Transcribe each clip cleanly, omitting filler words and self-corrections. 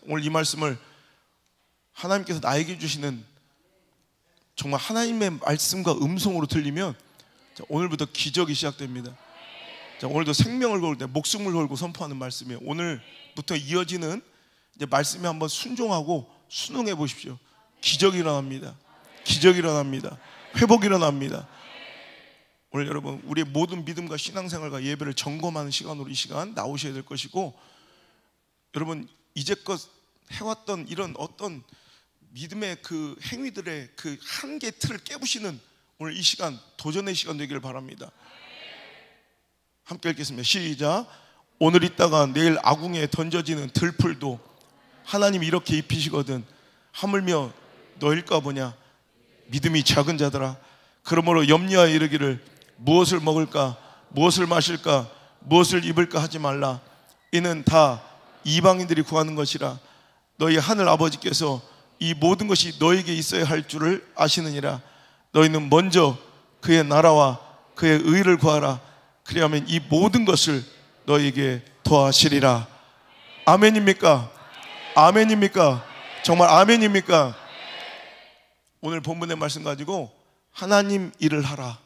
오늘 이 말씀을 하나님께서 나에게 주시는 정말 하나님의 말씀과 음성으로 들리면 오늘부터 기적이 시작됩니다. 오늘도 생명을 걸고 목숨을 걸고 선포하는 말씀이에요. 오늘부터 이어지는 이제 말씀에 한번 순종하고 순응해 보십시오. 기적이 일어납니다. 기적이 일어납니다. 회복이 일어납니다. 오늘 여러분 우리의 모든 믿음과 신앙생활과 예배를 점검하는 시간으로 이 시간 나오셔야 될 것이고, 여러분 이제껏 해왔던 이런 어떤 믿음의 그 행위들의 그 한계 틀을 깨부시는 오늘 이 시간 도전의 시간 되기를 바랍니다. 함께 읽겠습니다. 시작. 오늘 있다가 내일 아궁에 던져지는 들풀도 하나님이 이렇게 입히시거든 하물며 너일까 보냐. 믿음이 작은 자들아, 그러므로 염려하여 이르기를 무엇을 먹을까 무엇을 마실까 무엇을 입을까 하지 말라. 이는 다 이방인들이 구하는 것이라. 너희 하늘 아버지께서 이 모든 것이 너에게 있어야 할 줄을 아시느니라. 너희는 먼저 그의 나라와 그의 의를 구하라. 그리하면 이 모든 것을 너희에게 더하시리라. 아멘입니까? 아멘입니까? 정말 아멘입니까? 오늘 본문의 말씀 가지고 하나님 일을 하라.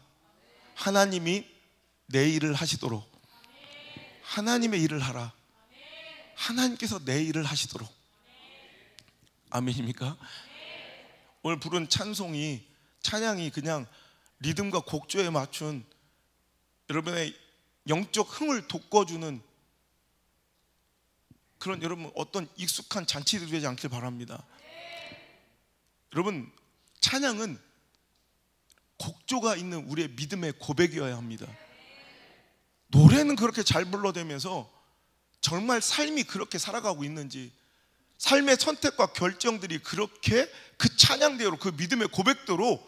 하나님이 내 일을 하시도록, 하나님의 일을 하라. 하나님께서 내 일을 하시도록. 아멘입니까? 오늘 부른 찬양이 그냥 리듬과 곡조에 맞춘 여러분의 영적 흥을 돋궈주는 그런 여러분 어떤 익숙한 잔치들이 되지 않길 바랍니다. 여러분 찬양은 곡조가 있는 우리의 믿음의 고백이어야 합니다. 노래는 그렇게 잘 불러대면서 정말 삶이 그렇게 살아가고 있는지, 삶의 선택과 결정들이 그렇게 그 찬양대로 그 믿음의 고백대로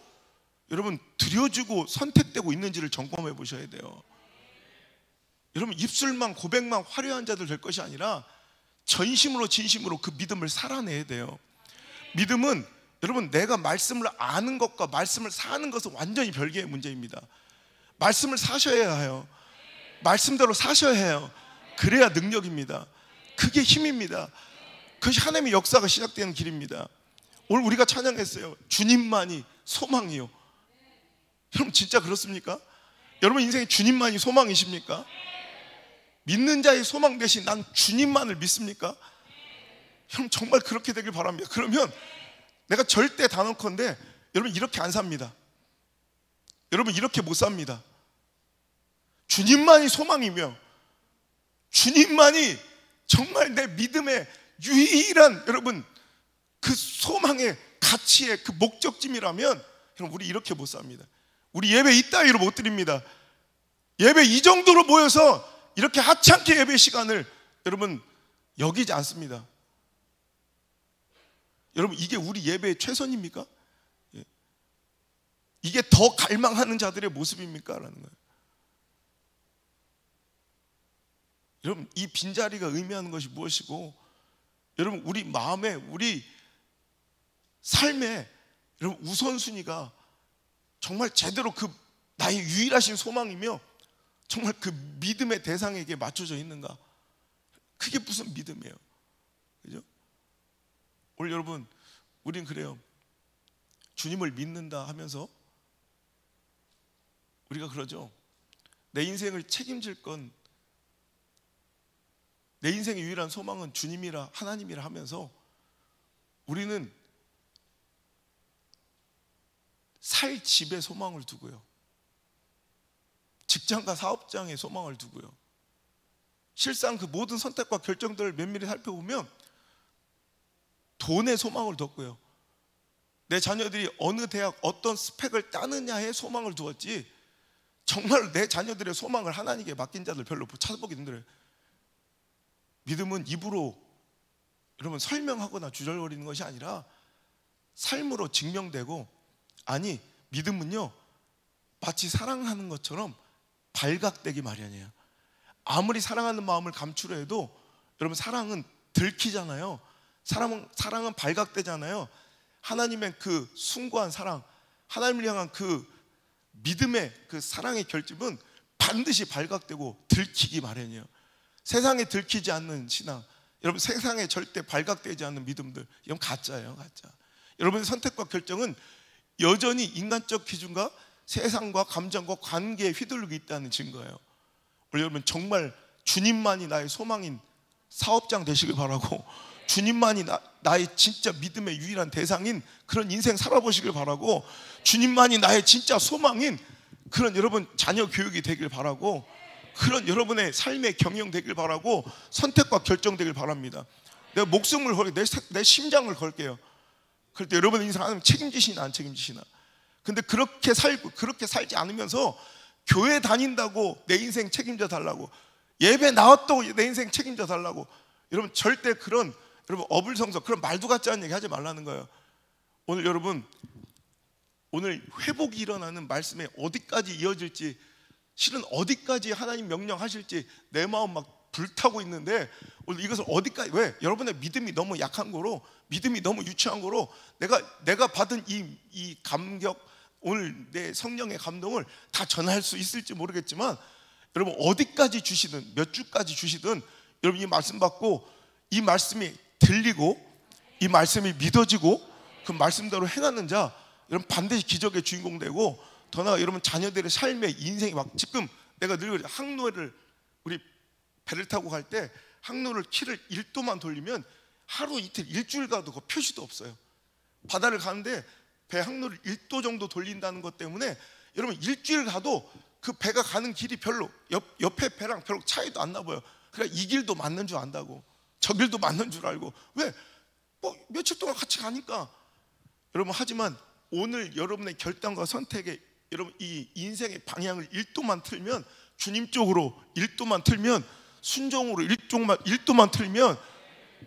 여러분 드려지고 선택되고 있는지를 점검해 보셔야 돼요. 여러분 입술만 고백만 화려한 자들 될 것이 아니라 전심으로 진심으로 그 믿음을 살아내야 돼요. 믿음은 여러분 내가 말씀을 아는 것과 말씀을 사는 것은 완전히 별개의 문제입니다. 말씀을 사셔야 해요. 말씀대로 사셔야 해요. 그래야 능력입니다. 그게 힘입니다. 그것이 하나님의 역사가 시작되는 길입니다. 오늘 우리가 찬양했어요. 주님만이 소망이요. 여러분 진짜 그렇습니까? 여러분 인생에 주님만이 소망이십니까? 믿는 자의 소망 대신 난 주님만을 믿습니까? 여러분 정말 그렇게 되길 바랍니다. 그러면 내가 절대 단언컨대 여러분 이렇게 안 삽니다. 여러분 이렇게 못 삽니다. 주님만이 소망이며 주님만이 정말 내 믿음의 유일한 여러분 그 소망의 가치의 그 목적점이라면 여러분 우리 이렇게 못 삽니다. 우리 예배 이따위로 못 드립니다. 예배 이 정도로 모여서 이렇게 하찮게 예배 시간을 여러분 여기지 않습니다. 여러분 이게 우리 예배의 최선입니까? 이게 더 갈망하는 자들의 모습입니까? 라는 거예요. 여러분 이 빈자리가 의미하는 것이 무엇이고, 여러분 우리 마음에 우리 삶에 여러분 우선순위가 정말 제대로 그 나의 유일하신 소망이며 정말 그 믿음의 대상에게 맞춰져 있는가? 그게 무슨 믿음이에요? 그죠? 오늘 여러분 우린 그래요. 주님을 믿는다 하면서 우리가 그러죠. 내 인생을 책임질 건, 내 인생의 유일한 소망은 주님이라 하나님이라 하면서 우리는 살 집에 소망을 두고요, 직장과 사업장에 소망을 두고요, 실상 그 모든 선택과 결정들을 면밀히 살펴보면 돈에 소망을 뒀고요, 내 자녀들이 어느 대학 어떤 스펙을 따느냐에 소망을 두었지 정말 내 자녀들의 소망을 하나님께 맡긴 자들 별로 찾아보기 힘들어요. 믿음은 입으로 여러분 설명하거나 주절거리는 것이 아니라 삶으로 증명되고, 아니 믿음은요 마치 사랑하는 것처럼 발각되기 마련이에요. 아무리 사랑하는 마음을 감추려 해도 여러분 사랑은 들키잖아요. 사랑은 발각되잖아요. 하나님의 그 숭고한 사랑, 하나님을 향한 그 믿음의 그 사랑의 결집은 반드시 발각되고 들키기 마련이에요. 세상에 들키지 않는 신앙, 여러분 세상에 절대 발각되지 않는 믿음들, 이건 가짜예요, 가짜. 여러분의 선택과 결정은 여전히 인간적 기준과 세상과 감정과 관계에 휘둘리고 있다는 증거예요. 우리 여러분 정말 주님만이 나의 소망인 사업장 되시길 바라고, 주님만이 나의 진짜 믿음의 유일한 대상인 그런 인생 살아보시길 바라고, 주님만이 나의 진짜 소망인 그런 여러분 자녀 교육이 되길 바라고, 그런 여러분의 삶의 경영 되길 바라고, 선택과 결정 되길 바랍니다. 내가 목숨을 걸게, 내 심장을 걸게요. 그럴 때 여러분의 인생 하나님 책임지시나 안 책임지시나. 근데 그렇게 살고 그렇게 살지 않으면서 교회 다닌다고 내 인생 책임져 달라고, 예배 나왔다고 내 인생 책임져 달라고, 여러분 절대 그런 여러분 어불성설, 그런 말도 같지 않은 얘기 하지 말라는 거예요. 오늘 여러분, 오늘 회복이 일어나는 말씀에 어디까지 이어질지, 실은 어디까지 하나님 명령하실지 내 마음 막 불타고 있는데, 오늘 이것을 어디까지, 왜? 여러분의 믿음이 너무 약한 거로, 믿음이 너무 유치한 거로 내가 받은 이 감격, 오늘 내 성령의 감동을 다 전할 수 있을지 모르겠지만, 여러분 어디까지 주시든 몇 주까지 주시든 여러분 이 말씀 받고 이 말씀이 들리고 이 말씀이 믿어지고 그 말씀대로 행하는 자, 여러분 반드시 기적의 주인공 되고, 더 나아가 여러분 자녀들의 삶의 인생이 막, 지금 내가 늘 항로를, 우리 배를 타고 갈 때 항로를 키를 1도만 돌리면 하루 이틀 일주일 가도 그 표시도 없어요. 바다를 가는데 배 항로를 1도 정도 돌린다는 것 때문에 여러분 일주일 가도 그 배가 가는 길이 별로 옆에 배랑 별로 차이도 안 나 보여. 그러니까 이 길도 맞는 줄 안다고, 저 길도 맞는 줄 알고. 왜? 뭐 며칠 동안 같이 가니까. 여러분 하지만 오늘 여러분의 결단과 선택에, 여러분 이 인생의 방향을 1도만 틀면, 주님 쪽으로 1도만 틀면, 순종으로 1도만 틀면,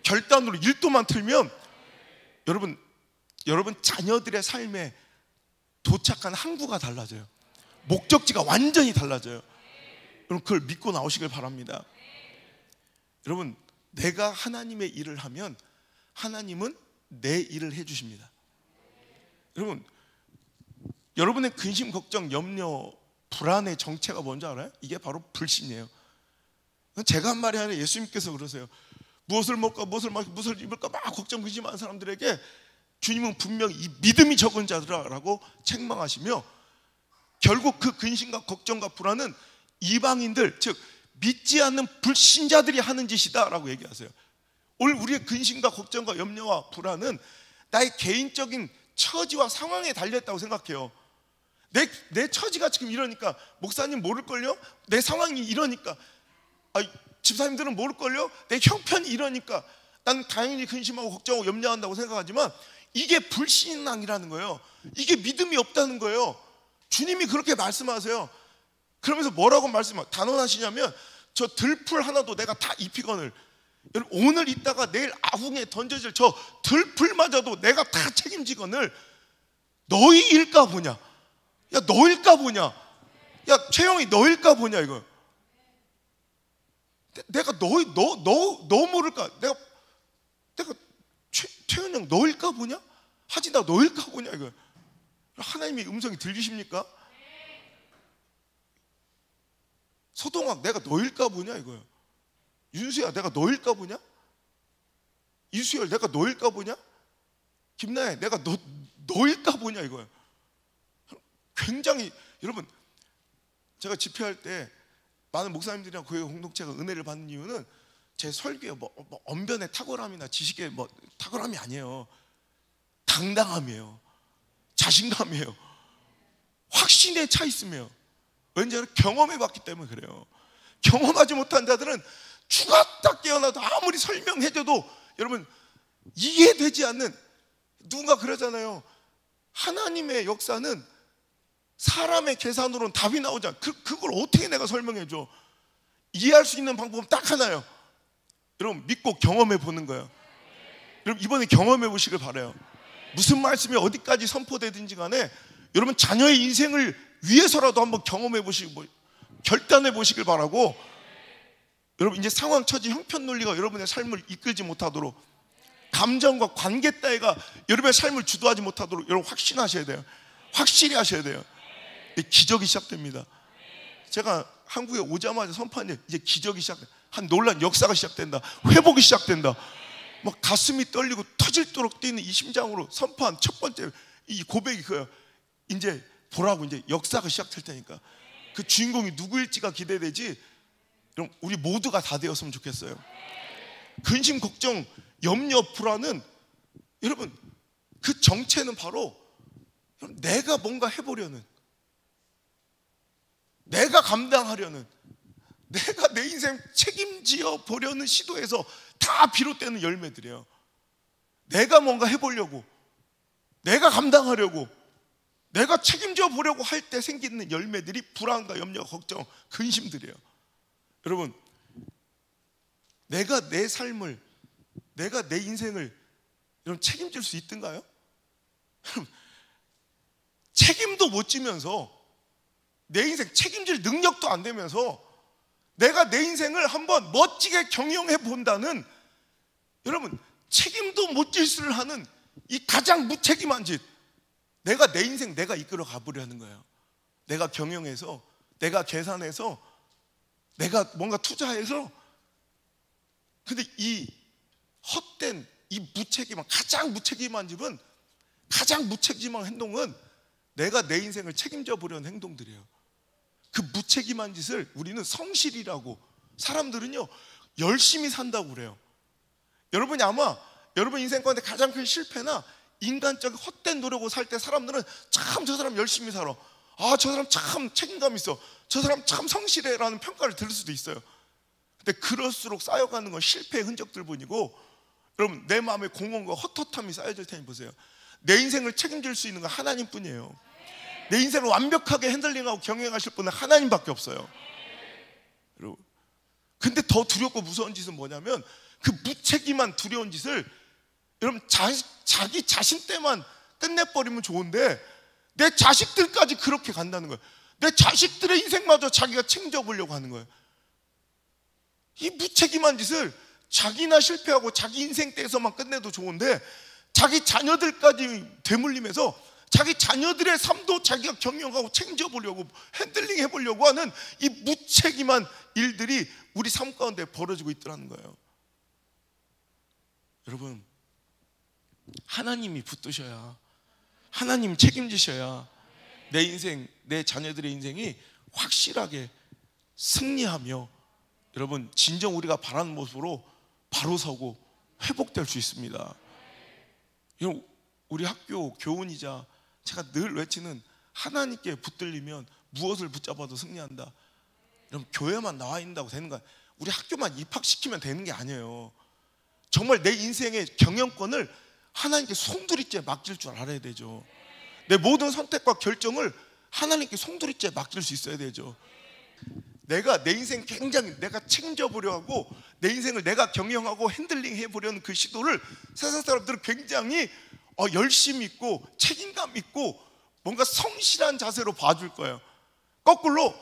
결단으로 1도만 틀면, 여러분 자녀들의 삶에 도착한 항구가 달라져요. 목적지가 완전히 달라져요. 여러분 그걸 믿고 나오시길 바랍니다. 여러분 내가 하나님의 일을 하면 하나님은 내 일을 해주십니다. 여러분, 여러분의 근심, 걱정, 염려, 불안의 정체가 뭔지 알아요? 이게 바로 불신이에요. 제가 한 말이 아니라 예수님께서 그러세요. 무엇을 먹을까, 무엇을 마실까, 무엇을 입을까 막 걱정, 근심하는 사람들에게 주님은 분명히 이 믿음이 적은 자들아라고 책망하시며, 결국 그 근심과 걱정과 불안은 이방인들, 즉 믿지 않는 불신자들이 하는 짓이다라고 얘기하세요. 오늘 우리의 근심과 걱정과 염려와 불안은 나의 개인적인 처지와 상황에 달려있다고 생각해요. 내 처지가 지금 이러니까 목사님 모를걸요? 내 상황이 이러니까, 집사님들은 모를걸요? 내 형편이 이러니까 난 당연히 근심하고 걱정하고 염려한다고 생각하지만, 이게 불신앙이라는 거예요. 이게 믿음이 없다는 거예요. 주님이 그렇게 말씀하세요. 그러면서 뭐라고 단언하시냐면, 저 들풀 하나도 내가 다 입히거늘, 여러분 오늘 있다가 내일 아궁에 던져질 저 들풀마저도 내가 다 책임지거늘 너희 일까 보냐? 야 너일까 보냐? 야 최영이 너일까 보냐? 이거 내가 너 모를까? 내가 최현 형 너일까 보냐? 하지 나 너일까 보냐? 이거 하나님의 음성이 들리십니까? 서동학 내가 너일까 보냐? 이거요. 윤수야 내가 너일까 보냐? 이수열 내가 너일까 보냐? 김나혜 내가 너일까 보냐? 이거요. 굉장히, 여러분 제가 집회할 때 많은 목사님들이랑 교회 공동체가 은혜를 받는 이유는 제 설교에 뭐 언변의 탁월함이나 지식의 탁월함이 아니에요. 당당함이에요. 자신감이에요. 확신에 차 있으며. 왠지 경험해봤기 때문에 그래요. 경험하지 못한 자들은 죽었다 깨어나도 아무리 설명해줘도 여러분 이해되지 않는, 누군가 그러잖아요. 하나님의 역사는 사람의 계산으로는 답이 나오지 않아. 그걸 어떻게 내가 설명해줘? 이해할 수 있는 방법은 딱 하나예요. 여러분 믿고 경험해 보는 거예요. 여러분 이번에 경험해 보시길 바라요. 무슨 말씀이 어디까지 선포되든지 간에 여러분 자녀의 인생을 위해서라도 한번 경험해 보시고 결단해 보시길 바라고, 여러분 이제 상황, 처지, 형편 논리가 여러분의 삶을 이끌지 못하도록, 감정과 관계 따위가 여러분의 삶을 주도하지 못하도록 여러분 확신하셔야 돼요. 확실히 하셔야 돼요. 기적이 시작됩니다. 제가 한국에 오자마자 선포한 게 이제 기적이 시작돼요. 한 놀란 역사가 시작된다. 회복이 시작된다. 막 가슴이 떨리고 터질도록 뛰는 이 심장으로 선포한 첫 번째 이 고백이 그거예요. 이제 보라고, 이제 역사가 시작될 테니까. 그 주인공이 누구일지가 기대되지. 그럼 우리 모두가 다 되었으면 좋겠어요. 근심, 걱정, 염려, 불안은 여러분 그 정체는 바로 내가 뭔가 해보려는, 내가 감당하려는, 내가 내 인생 책임지어 보려는 시도에서 다 비롯되는 열매들이에요. 내가 뭔가 해보려고, 내가 감당하려고, 내가 책임져 보려고 할 때 생기는 열매들이 불안과 염려, 걱정, 근심들이에요. 여러분, 내가 내 삶을, 내가 내 인생을 여러분 책임질 수 있던가요? 책임도 못 지면서, 내 인생 책임질 능력도 안 되면서 내가 내 인생을 한번 멋지게 경영해 본다는, 여러분 책임도 못 질 수를 하는 이 가장 무책임한 짓, 내가 내 인생 내가 이끌어 가보려는 거예요. 내가 경영해서, 내가 계산해서, 내가 뭔가 투자해서. 근데 이 헛된 이 무책임한, 가장 무책임한 집은, 가장 무책임한 행동은 내가 내 인생을 책임져 보려는 행동들이에요. 그 무책임한 짓을 우리는 성실이라고, 사람들은요 열심히 산다고 그래요. 여러분이 아마 여러분 인생 가운데 가장 큰 실패나 인간적 헛된 노력으로 살 때 사람들은 참 저 사람 열심히 살아, 아 저 사람 참 책임감 있어, 저 사람 참 성실해 라는 평가를 들을 수도 있어요. 근데 그럴수록 쌓여가는 건 실패의 흔적들 뿐이고, 여러분 내 마음에 공허함과 헛헛함이 쌓여질 테니 보세요. 내 인생을 책임질 수 있는 건 하나님 뿐이에요. 내 인생을 완벽하게 핸들링하고 경영하실 분은 하나님밖에 없어요. 여러분, 근데 더 두렵고 무서운 짓은 뭐냐면, 그 무책임한 두려운 짓을 여러분 자기 자신 때만 끝내버리면 좋은데 내 자식들까지 그렇게 간다는 거예요. 내 자식들의 인생마저 자기가 책임져 보려고 하는 거예요. 이 무책임한 짓을 자기나 실패하고 자기 인생 때에서만 끝내도 좋은데 자기 자녀들까지 되물리면서 자기 자녀들의 삶도 자기가 경영하고 책임져 보려고, 핸들링 해보려고 하는 이 무책임한 일들이 우리 삶 가운데 벌어지고 있더라는 거예요. 여러분, 하나님이 붙드셔야, 하나님 책임지셔야 내 인생, 내 자녀들의 인생이 확실하게 승리하며, 여러분 진정 우리가 바라는 모습으로 바로 서고 회복될 수 있습니다. 우리 학교 교훈이자 제가 늘 외치는, 하나님께 붙들리면 무엇을 붙잡아도 승리한다. 여러분 교회만 나와 있는다고 되는 거야. 우리 학교만 입학시키면 되는 게 아니에요. 정말 내 인생의 경영권을 하나님께 송두리째 맡길 줄 알아야 되죠. 내 모든 선택과 결정을 하나님께 송두리째 맡길 수 있어야 되죠. 내가 내 인생 굉장히 내가 책임져 보려 하고 내 인생을 내가 경영하고 핸들링 해보려는 그 시도를 세상 사람들은 굉장히 열심히 있고 책임감 있고 뭔가 성실한 자세로 봐줄 거예요. 거꾸로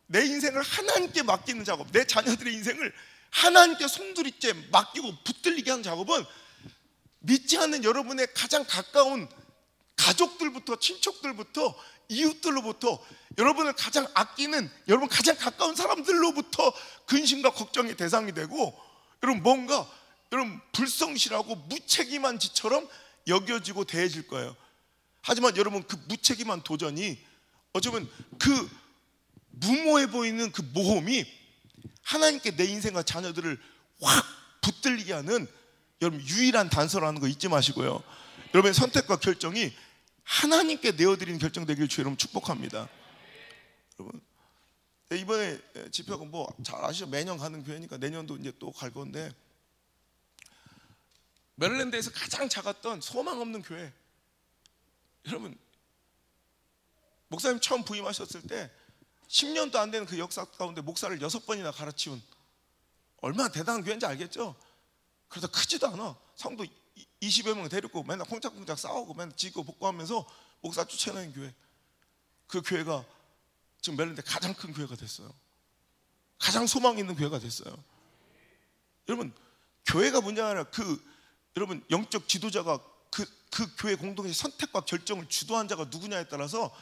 내 인생을 하나님께 맡기는 작업, 내 자녀들의 인생을 하나님께 송두리째 맡기고 붙들리게 하는 작업은 믿지 않는 여러분의 가장 가까운 가족들부터, 친척들부터, 이웃들로부터, 여러분을 가장 아끼는 여러분 가장 가까운 사람들로부터 근심과 걱정의 대상이 되고, 여러분 뭔가 여러분 불성실하고 무책임한 짓처럼 여겨지고 대해질 거예요. 하지만 여러분 그 무책임한 도전이 어쩌면 그 무모해 보이는 그 모험이 하나님께 내 인생과 자녀들을 확 붙들리게 하는 여러분 유일한 단서라는 거 잊지 마시고요. 여러분의 선택과 결정이 하나님께 내어드리는 결정 되길 주 여러분 축복합니다. 여러분 이번에 집회가 뭐 잘 아시죠? 매년 가는 교회니까 내년도 이제 또 갈 건데, 메릴랜드에서 가장 작았던 소망 없는 교회, 여러분 목사님 처음 부임하셨을 때 10년도 안 되는 그 역사 가운데 목사를 6번이나 갈아치운, 얼마나 대단한 교회인지 알겠죠? 그래서 크지도 않아. 성도 20여 명 데리고 맨날 콩짝콩짝 싸우고 맨날 지고 복구하면서 목사 쫓아내는 교회. 그 교회가 지금 메릴랜드 가장 큰 교회가 됐어요. 가장 소망 있는 교회가 됐어요. 여러분 교회가 문제가 아니라 여러분 영적 지도자가 그 교회 공동체 선택과 결정을 주도한 자가 누구냐에 따라서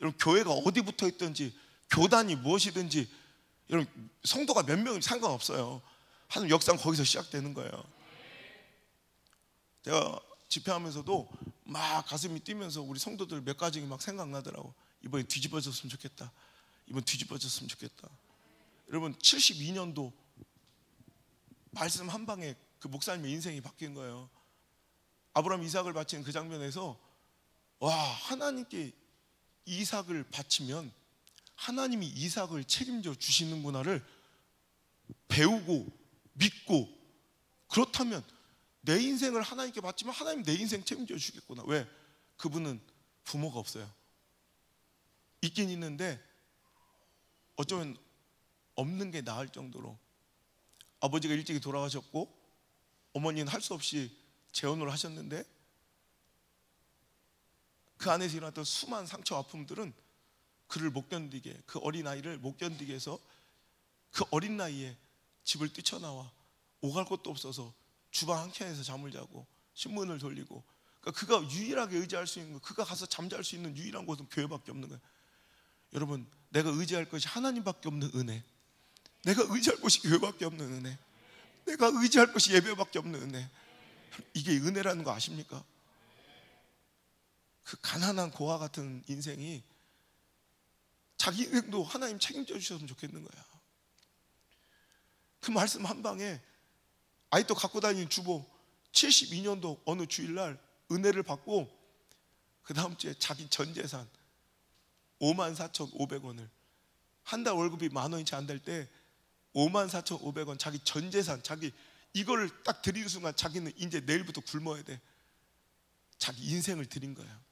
여러분 교회가 어디 붙어 있든지, 교단이 무엇이든지, 여러분 성도가 몇 명이 상관없어요. 하나님 역사는 거기서 시작되는 거예요. 제가 집회하면서도 막 가슴이 뛰면서 우리 성도들 몇 가지 막 생각나더라고. 이번에 뒤집어졌으면 좋겠다. 이번 뒤집어졌으면 좋겠다. 여러분 72년도 말씀 한 방에 그 목사님의 인생이 바뀐 거예요. 아브라함 이삭을 바치는 그 장면에서 와, 하나님께 이삭을 바치면 하나님이 이삭을 책임져 주시는구나를 배우고 믿고, 그렇다면 내 인생을 하나님께 바치면 하나님 내 인생 책임져 주시겠구나. 왜? 그분은 부모가 없어요. 있긴 있는데 어쩌면 없는 게 나을 정도로 아버지가 일찍이 돌아가셨고 어머니는 할 수 없이 재혼을 하셨는데 그 안에서 일어났던 수많은 상처 아픔들은 그를 못 견디게, 그 어린아이를 못 견디게 해서 그 어린 나이에 집을 뛰쳐나와 오갈 곳도 없어서 주방 한 켠에서 잠을 자고 신문을 돌리고, 그러니까 그가 유일하게 의지할 수 있는 거, 그가 가서 잠잘 수 있는 유일한 곳은 교회밖에 없는 거예요. 여러분, 내가 의지할 것이 하나님밖에 없는 은혜, 내가 의지할 것이 교회밖에 없는 은혜, 내가 의지할 것이 예배밖에 없는 은혜, 이게 은혜라는 거 아십니까? 그 가난한 고아 같은 인생이 자기 인생도 하나님 책임져 주셨으면 좋겠는 거야. 그 말씀 한 방에 아직도 갖고 다니는 주보 72년도 어느 주일날 은혜를 받고 그 다음 주에 자기 전 재산 54,500원을, 한 달 월급이 10,000원이 채 안 될 때 54,500원 자기 전 재산, 자기 이걸 딱 드리는 순간 자기는 이제 내일부터 굶어야 돼. 자기 인생을 드린 거예요.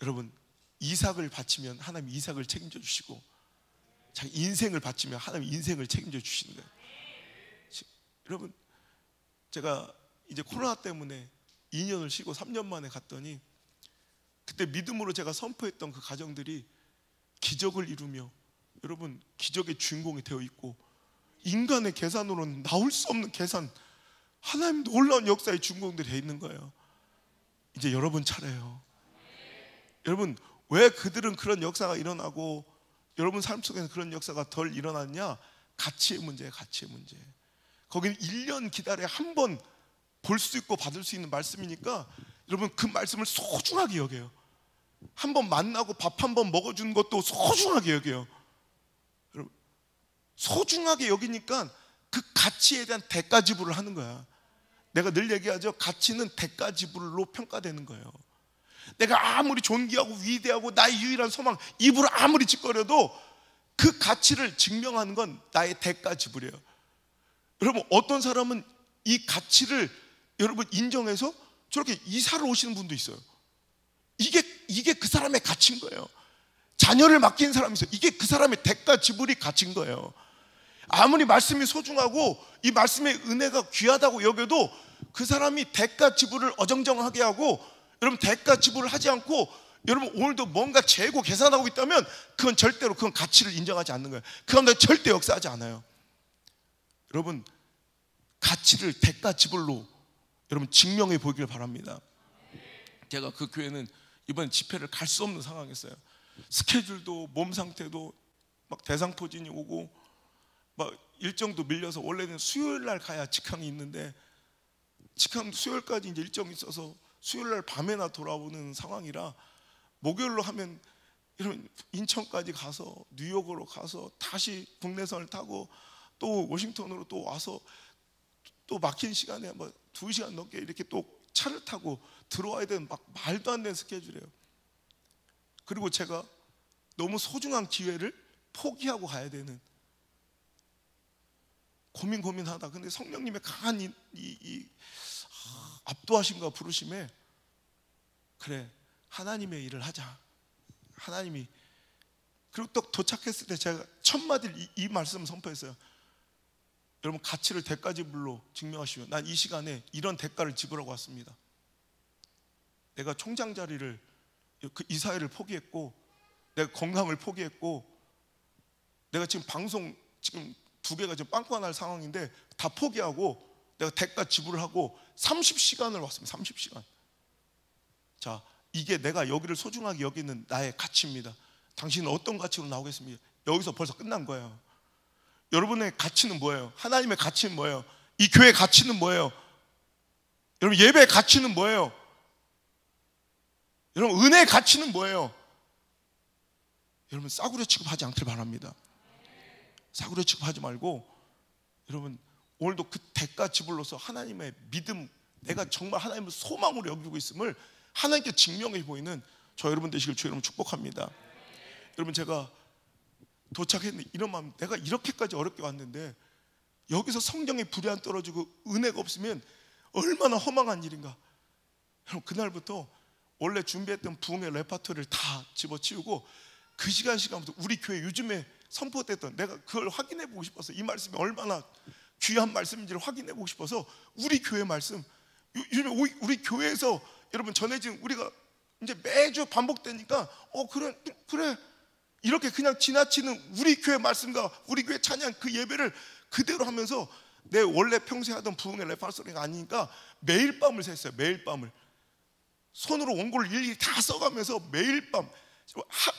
여러분, 이삭을 바치면 하나님 이삭을 책임져 주시고, 자기 인생을 바치면 하나님 인생을 책임져 주시는 거예요. 여러분, 제가 이제 코로나 때문에 2년을 쉬고 3년 만에 갔더니 그때 믿음으로 제가 선포했던 그 가정들이 기적을 이루며, 여러분, 기적의 주인공이 되어 있고, 인간의 계산으로는 나올 수 없는 계산, 하나님 놀라운 역사의 주인공들이 되어 있는 거예요. 이제 여러분 차례예요. 여러분, 왜 그들은 그런 역사가 일어나고 여러분 삶 속에는 그런 역사가 덜 일어났냐? 가치의 문제예요. 가치의 문제. 거기는 1년 기다려 한 번 볼 수 있고 받을 수 있는 말씀이니까 여러분 그 말씀을 소중하게 여겨요. 한 번 만나고 밥 한 번 먹어주는 것도 소중하게 여겨요. 여러분, 소중하게 여기니까 그 가치에 대한 대가 지불을 하는 거야. 내가 늘 얘기하죠. 가치는 대가 지불로 평가되는 거예요. 내가 아무리 존귀하고 위대하고 나의 유일한 소망, 입으로 아무리 짓거려도 그 가치를 증명하는 건 나의 대가 지불이에요. 여러분, 어떤 사람은 이 가치를 여러분 인정해서 저렇게 이사를 오시는 분도 있어요. 이게 그 사람의 가치인 거예요. 자녀를 맡긴 사람이 있어요. 이게 그 사람의 대가 지불이 가치인 거예요. 아무리 말씀이 소중하고 이 말씀의 은혜가 귀하다고 여겨도 그 사람이 대가 지불을 어정쩡하게 하고, 여러분 대가 지불을 하지 않고 여러분 오늘도 뭔가 재고 계산하고 있다면 그건 절대로 그건 가치를 인정하지 않는 거예요. 그건 절대 역사하지 않아요. 여러분, 가치를 대가 지불로 여러분 증명해 보기를 바랍니다. 제가 그 교회는 이번 집회를 갈 수 없는 상황이었어요. 스케줄도 몸 상태도 막 대상포진이 오고 막 일정도 밀려서 원래는 수요일 날 가야 직항이 있는데 직항 수요일까지 이제 일정이 있어서 수요일 날 밤에나 돌아오는 상황이라 목요일로 하면 이런 인천까지 가서 뉴욕으로 가서 다시 국내선을 타고 또 워싱턴으로 또 와서 또 막힌 시간에 뭐 2시간 넘게 이렇게 또 차를 타고 들어와야 되는 막 말도 안 되는 스케줄이에요. 그리고 제가 너무 소중한 기회를 포기하고 가야 되는, 고민하다 근데 성령님의 강한 압도하심과 부르심에 그래 하나님의 일을 하자. 하나님이, 그리고 또 도착했을 때 제가 첫 마디를 이 말씀을 선포했어요. 여러분, 가치를 대가 지불로 증명하시면 난 이 시간에 이런 대가를 지불하고 왔습니다. 내가 총장 자리를 그 이사회를 포기했고, 내가 건강을 포기했고, 내가 지금 방송 지금 2개가 지금 빵꾸가 날 상황인데 다 포기하고 내가 대가 지불을 하고 30시간을 왔습니다. 30시간. 자, 이게 내가 여기를 소중하게 여기는 나의 가치입니다. 당신은 어떤 가치로 나오겠습니까? 여기서 벌써 끝난 거예요. 여러분의 가치는 뭐예요? 하나님의 가치는 뭐예요? 이 교회의 가치는 뭐예요? 여러분 예배의 가치는 뭐예요? 여러분 은혜의 가치는 뭐예요? 여러분 싸구려 취급하지 않길 바랍니다. 싸구려 취급하지 말고 여러분 오늘도 그 대가 지불로서 하나님의 믿음, 내가 정말 하나님을 소망으로 여기고 있음을 하나님께 증명해 보이는 저 여러분 되시길 주 여러분 축복합니다. 여러분 제가 도착했는데 이런 마음, 내가 이렇게까지 어렵게 왔는데 여기서 성령의 불이 안 떨어지고 은혜가 없으면 얼마나 허망한 일인가. 여러분 그날부터 원래 준비했던 부흥의 레파토리를 다 집어치우고 그 시간부터 우리 교회 요즘에 선포됐던, 내가 그걸 확인해 보고 싶어서, 이 말씀이 얼마나 귀한 말씀인지를 확인해 보고 싶어서 우리 교회 말씀, 요즘에 우리 교회에서 여러분 전해진, 우리가 이제 매주 반복되니까 그래 이렇게 그냥 지나치는 우리 교회 말씀과 우리 교회 찬양 그 예배를 그대로 하면서 내 원래 평소에 하던 부흥의 레파토리가 아니니까 매일 밤을 샜어요. 매일 밤을 손으로 원고를 일일이 다 써가면서 매일 밤,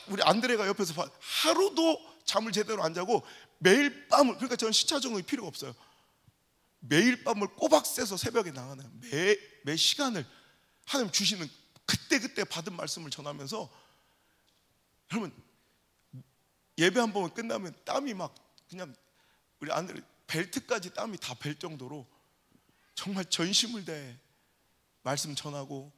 우리 안드레가 옆에서 하루도 잠을 제대로 안 자고 매일 밤을, 그러니까 저는 시차 적응이 필요가 없어요. 매일 밤을 꼬박 새서 새벽에 나가는 매 시간을 하나님 주시는 그때 받은 말씀을 전하면서, 여러분 예배 한 번 끝나면 땀이 막 그냥 우리 안드레 벨트까지 땀이 다 벨 정도로 정말 전심을 다해 말씀 전하고,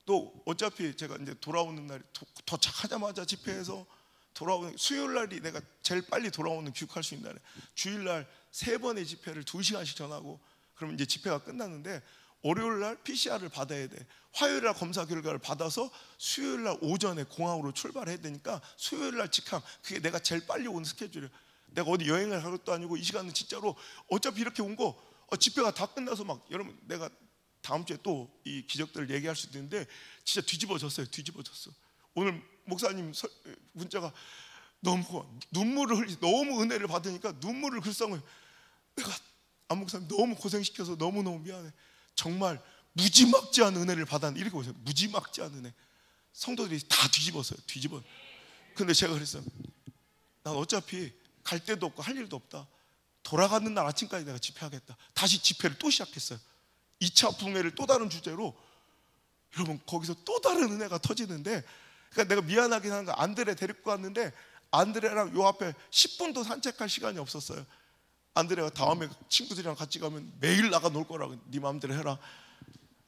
또 어차피 제가 이제 돌아오는 날이 도착하자마자 집회에서 돌아오는 수요일 날이 내가 제일 빨리 돌아오는 귀국할 수 있는 날에 주일날 3번의 집회를 2시간씩 전하고, 그러면 이제 집회가 끝났는데 월요일 날 PCR을 받아야 돼. 화요일 날 검사 결과를 받아서 수요일 날 오전에 공항으로 출발해야 되니까 수요일 날 직항, 그게 내가 제일 빨리 오는 스케줄이에요. 내가 어디 여행을 갈 것도 아니고 이 시간은 진짜로 어차피 이렇게 온 거 집회가 다 끝나서 막, 여러분 내가 다음 주에 또 이 기적들을 얘기할 수도 있는데 진짜 뒤집어졌어요. 오늘 목사님 문자가 너무 눈물을 흘리, 너무 은혜를 받으니까 눈물을 글썽을, 내가 안 목사님 너무 고생시켜서 너무너무 미안해. 정말 무지막지한 은혜를 받았는데, 이렇게 보세요. 무지막지한 은혜. 성도들이 다 뒤집었어요. 근데 제가 그랬어요. 난 어차피 갈 데도 없고 할 일도 없다. 돌아가는 날 아침까지 내가 집회하겠다. 다시 집회를 또 시작했어요. 2차 부흥회를 또 다른 주제로. 여러분 거기서 또 다른 은혜가 터지는데, 그러니까 내가 미안하긴 하는 거, 안드레 데리고 갔는데 안드레랑 요 앞에 10분도 산책할 시간이 없었어요. 안드레가 다음에 친구들이랑 같이 가면 매일 나가 놀 거라고, 네 마음대로 해라.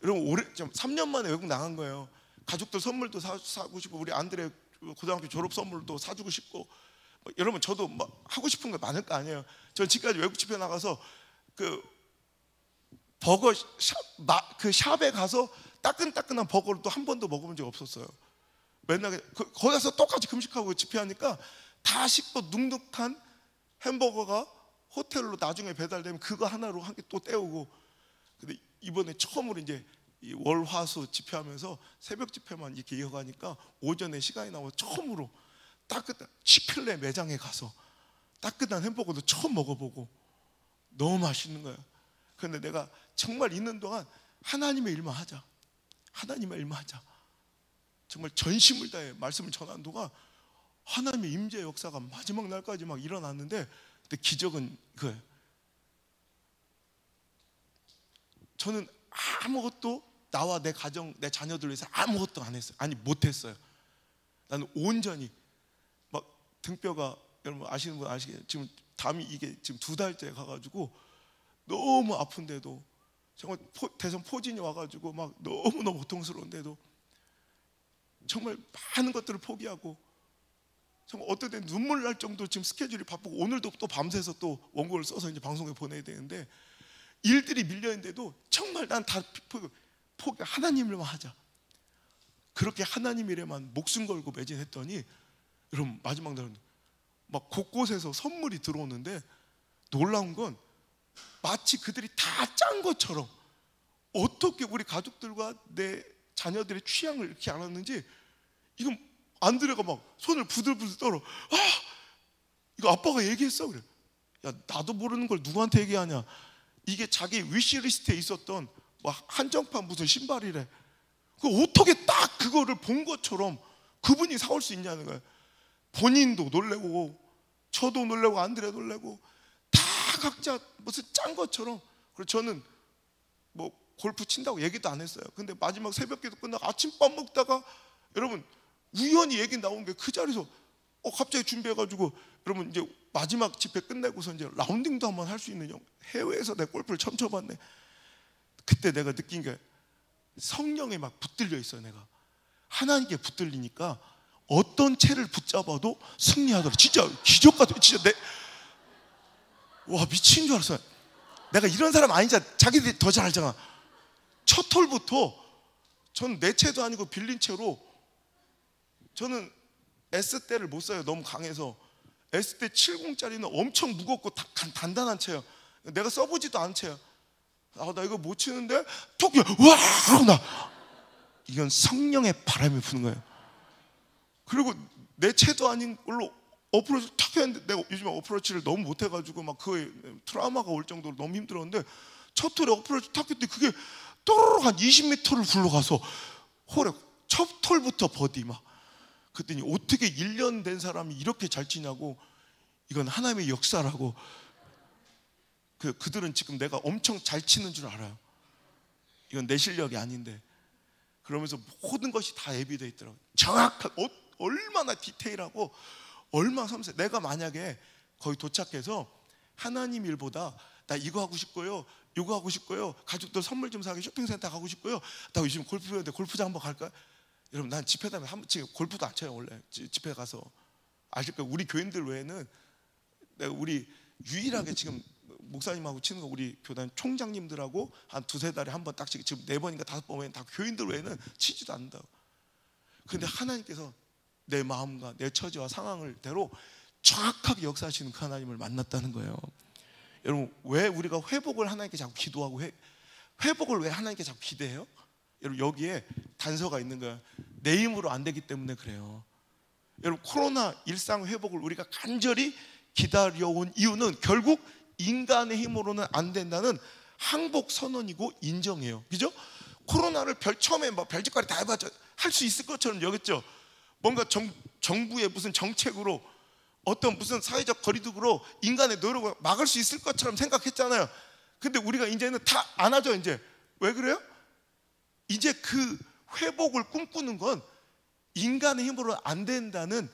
여러분 3년 만에 외국 나간 거예요. 가족들 선물도 사고 싶고, 우리 안드레 고등학교 졸업 선물도 사주고 싶고, 여러분 저도 막 하고 싶은 거 많을 거 아니에요. 전 지금까지 외국 집회 나가서 그 버거 그 샵에 가서 따끈따끈한 버거를 또 한 번도 먹어본 적 없었어요. 맨날 거기 가서 똑같이 금식하고 집회하니까 다 식고 눅눅한 햄버거가 호텔로 나중에 배달되면 그거 하나로 한 개 또 때우고. 근데 이번에 처음으로 이제 이 월화수 집회하면서 새벽 집회만 이렇게 이어가니까 오전에 시간이 나와 처음으로 따끈한 치필레 매장에 가서 따끈한 햄버거도 처음 먹어보고 너무 맛있는 거예요. 그런데 내가 정말 있는 동안 하나님의 일만 하자. 정말 전심을 다해 말씀을 전하는 동안 하나님의 임재 역사가 마지막 날까지 막 일어났는데, 근데 기적은 그거예요. 저는 아무것도 나와 내 가정, 내 자녀들 위해서 아무것도 안 했어요. 아니 못했어요. 나는 온전히 막 등뼈가, 여러분 아시는 분 아시겠어요? 지금 담이 이게 지금 2달째 가가지고 너무 아픈데도, 정말 대선 포진이 와가지고 막 너무너무 고통스러운데도 정말 많은 것들을 포기하고, 정말 어떨 때 눈물 날 정도로 지금 스케줄이 바쁘고, 오늘도 또 밤새서 또 원고를 써서 이제 방송에 보내야 되는데 일들이 밀려있는데도 정말 난 다 포기, 하나님을만 하자. 그렇게 하나님 일에만 목숨 걸고 매진했더니, 여러분 마지막 날은 막 곳곳에서 선물이 들어오는데, 놀라운 건 마치 그들이 다 짠 것처럼, 어떻게 우리 가족들과 내 자녀들의 취향을 이렇게 알았는지, 이건 안드레가 막 손을 부들부들 떨어. 이거 아빠가 얘기했어. 그래. 야, 나도 모르는 걸 누구한테 얘기하냐. 이게 자기 위시리스트에 있었던 뭐 한정판 무슨 신발이래. 그 어떻게 딱 그거를 본 것처럼 그분이 사올 수 있냐는 거예요. 본인도 놀래고 저도 놀래고 안드레 놀래고 다 각자 무슨 짠 것처럼. 그래서 저는 뭐 골프 친다고 얘기도 안 했어요. 근데 마지막 새벽기도 끝나고 아침밥 먹다가 여러분 우연히 얘기 나온 게 그 자리에서 갑자기 준비해가지고 여러분 이제 마지막 집회 끝내고서 이제 라운딩도 한번 할 수 있는 해외에서 내 골프를 처음 쳐봤네. 그때 내가 느낀 게 성령에 막 붙들려 있어요. 내가 하나님께 붙들리니까 어떤 채를 붙잡아도 승리하더라. 진짜 기적 같아. 진짜 와 미친 줄 알았어요. 내가 이런 사람 아니잖아. 자기들이 더 잘 알잖아. 첫 홀부터 전 내 채도 아니고 빌린 채로, 저는 S대를 못 써요. 너무 강해서. S대 70짜리는 엄청 무겁고 단단한 채예요. 내가 써보지도 않은 채야. 나 이거 못 치는데 톡! 와! 나 이건 성령의 바람이 부는 거예요. 그리고 내 채도 아닌 걸로 어프로치 탁 했는데, 내가 요즘에 어프로치를 너무 못해가지고 막 그거에 트라우마가 올 정도로 너무 힘들었는데, 첫 홀에 어프로치 탁 했는데 그게 또르륵 한 20m를 굴러가서 홀에 첫 홀부터 버디 막. 그랬더니 어떻게 1년 된 사람이 이렇게 잘 치냐고. 이건 하나님의 역사라고. 그들은 지금 내가 엄청 잘 치는 줄 알아요. 이건 내 실력이 아닌데. 그러면서 모든 것이 다 예비되어 있더라고요. 정확한, 얼마나 디테일하고 얼마나 섬세해. 내가 만약에 거기 도착해서 하나님 일보다 나 이거 하고 싶고요, 이거 하고 싶고요, 가족들 선물 좀 사기 쇼핑센터 가고 싶고요, 나 요즘 골프 배우는데 골프장 한번 갈까요? 여러분 난 집회 다음에 지금 골프도 안 쳐요. 원래 집회 가서 아실 거예요. 우리 교인들 외에는, 내가 우리 유일하게 지금 목사님하고 치는 거 우리 교단 총장님들하고 한 두세 달에 한 번 딱 치고, 지금 4번인가 5번 외에는 다 교인들 외에는 치지도 않는다고. 근데 하나님께서 내 마음과 내 처지와 상황을 대로 정확하게 역사하시는 그 하나님을 만났다는 거예요. 여러분 왜 우리가 회복을 하나님께 자꾸 기도하고 회복을 왜 하나님께 자꾸 기대해요? 여러분 여기에 단서가 있는 거예요. 내 힘으로 안 되기 때문에 그래요. 여러분 코로나 일상 회복을 우리가 간절히 기다려온 이유는 결국 인간의 힘으로는 안 된다는 항복 선언이고 인정이에요. 그죠? 코로나를 처음에 막 별짓거리 다 해봤죠. 할 수 있을 것처럼 여겼죠. 뭔가 정부의 무슨 정책으로, 어떤 무슨 사회적 거리두기로 인간의 노력을 막을 수 있을 것처럼 생각했잖아요. 근데 우리가 이제는 다 안 하죠. 이제 왜 그래요? 이제 그 회복을 꿈꾸는 건 인간의 힘으로 안 된다는,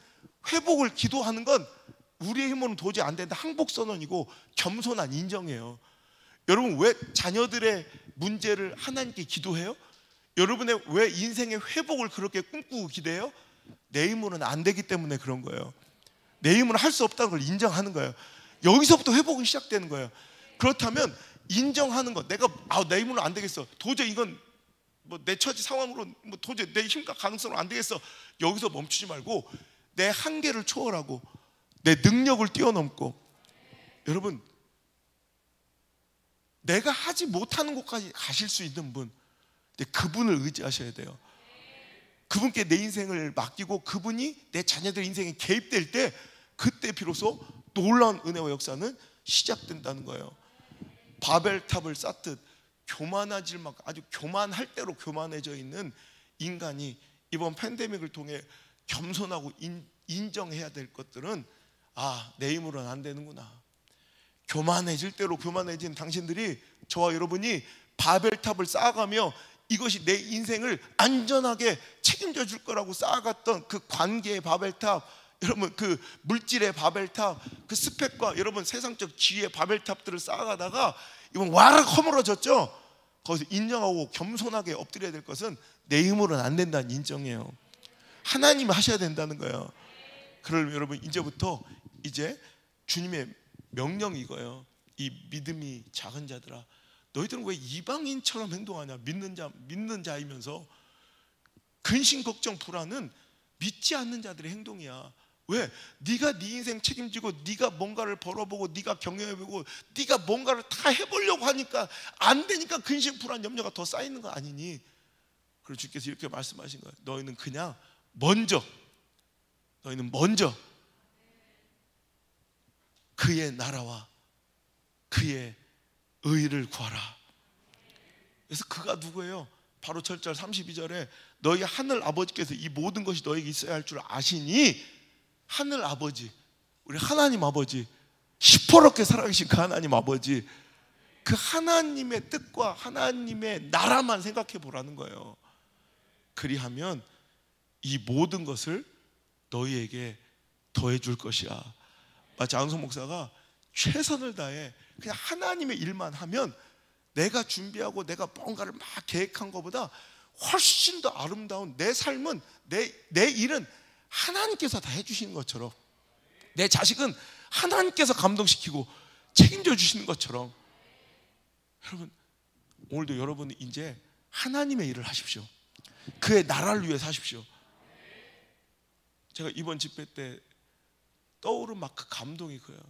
회복을 기도하는 건 우리의 힘으로는 도저히 안 된다 항복 선언이고 겸손한 인정이에요. 여러분 왜 자녀들의 문제를 하나님께 기도해요? 여러분의 왜 인생의 회복을 그렇게 꿈꾸고 기대해요? 내 힘으로는 안 되기 때문에 그런 거예요. 내 힘으로는 할 수 없다는 걸 인정하는 거예요. 여기서부터 회복이 시작되는 거예요. 그렇다면 인정하는 것, 내가 내 힘으로는 안 되겠어, 도저히 이건 뭐 내 처지 상황으로 뭐 도저히 내 힘과 가능성으로 안 되겠어, 여기서 멈추지 말고 내 한계를 초월하고 내 능력을 뛰어넘고, 여러분 내가 하지 못하는 곳까지 가실 수 있는 분, 그분을 의지하셔야 돼요. 그분께 내 인생을 맡기고 그분이 내 자녀들 인생에 개입될 때, 그때 비로소 놀라운 은혜와 역사는 시작된다는 거예요. 바벨탑을 쌓듯 교만하질 막 아주 교만할 대로 교만해져 있는 인간이 이번 팬데믹을 통해 겸손하고 인정해야 될 것들은, 내 힘으로는 안 되는구나. 교만해질 대로 교만해진 당신들이, 저와 여러분이 바벨탑을 쌓아가며 이것이 내 인생을 안전하게 책임져 줄 거라고 쌓아갔던 그 관계의 바벨탑, 여러분 그 물질의 바벨탑, 그 스펙과 여러분 세상적 지위의 바벨탑들을 쌓아가다가 이번 와락 허물어졌죠. 거기서 인정하고 겸손하게 엎드려야 될 것은 내 힘으로는 안 된다는 인정이에요. 하나님이 하셔야 된다는 거예요. 그러면 여러분 이제부터 이제 주님의 명령이 이거예요. 이 믿음이 작은 자들아, 너희들은 왜 이방인처럼 행동하냐? 믿는 자이면서. 근심 걱정 불안은 믿지 않는 자들의 행동이야. 왜? 네가 네 인생 책임지고 네가 뭔가를 벌어보고 네가 경영해보고 네가 뭔가를 다 해보려고 하니까 안 되니까 근심 불안 염려가 더 쌓이는 거 아니니? 그래서 주께서 이렇게 말씀하신 거예요. 너희는 먼저 그의 나라와 그의 의를 구하라. 그래서 그가 누구예요? 바로 7절 32절에 너희 하늘 아버지께서 이 모든 것이 너에게 있어야 할 줄 아시니, 하늘 아버지, 우리 하나님 아버지, 시퍼렇게 살아계신 그 하나님 아버지, 그 하나님의 뜻과 하나님의 나라만 생각해 보라는 거예요. 그리하면 이 모든 것을 너희에게 더해 줄 것이야. 마치 안성 목사가 최선을 다해 그냥 하나님의 일만 하면 내가 준비하고 내가 뭔가를 막 계획한 것보다 훨씬 더 아름다운 내 삶은, 내 일은 하나님께서 다 해주시는 것처럼, 내 자식은 하나님께서 감동시키고 책임져 주시는 것처럼, 여러분 오늘도 여러분이 이제 하나님의 일을 하십시오. 그의 나라를 위해 사십시오. 제가 이번 집회 때 떠오른 막 그 감동이 그예요.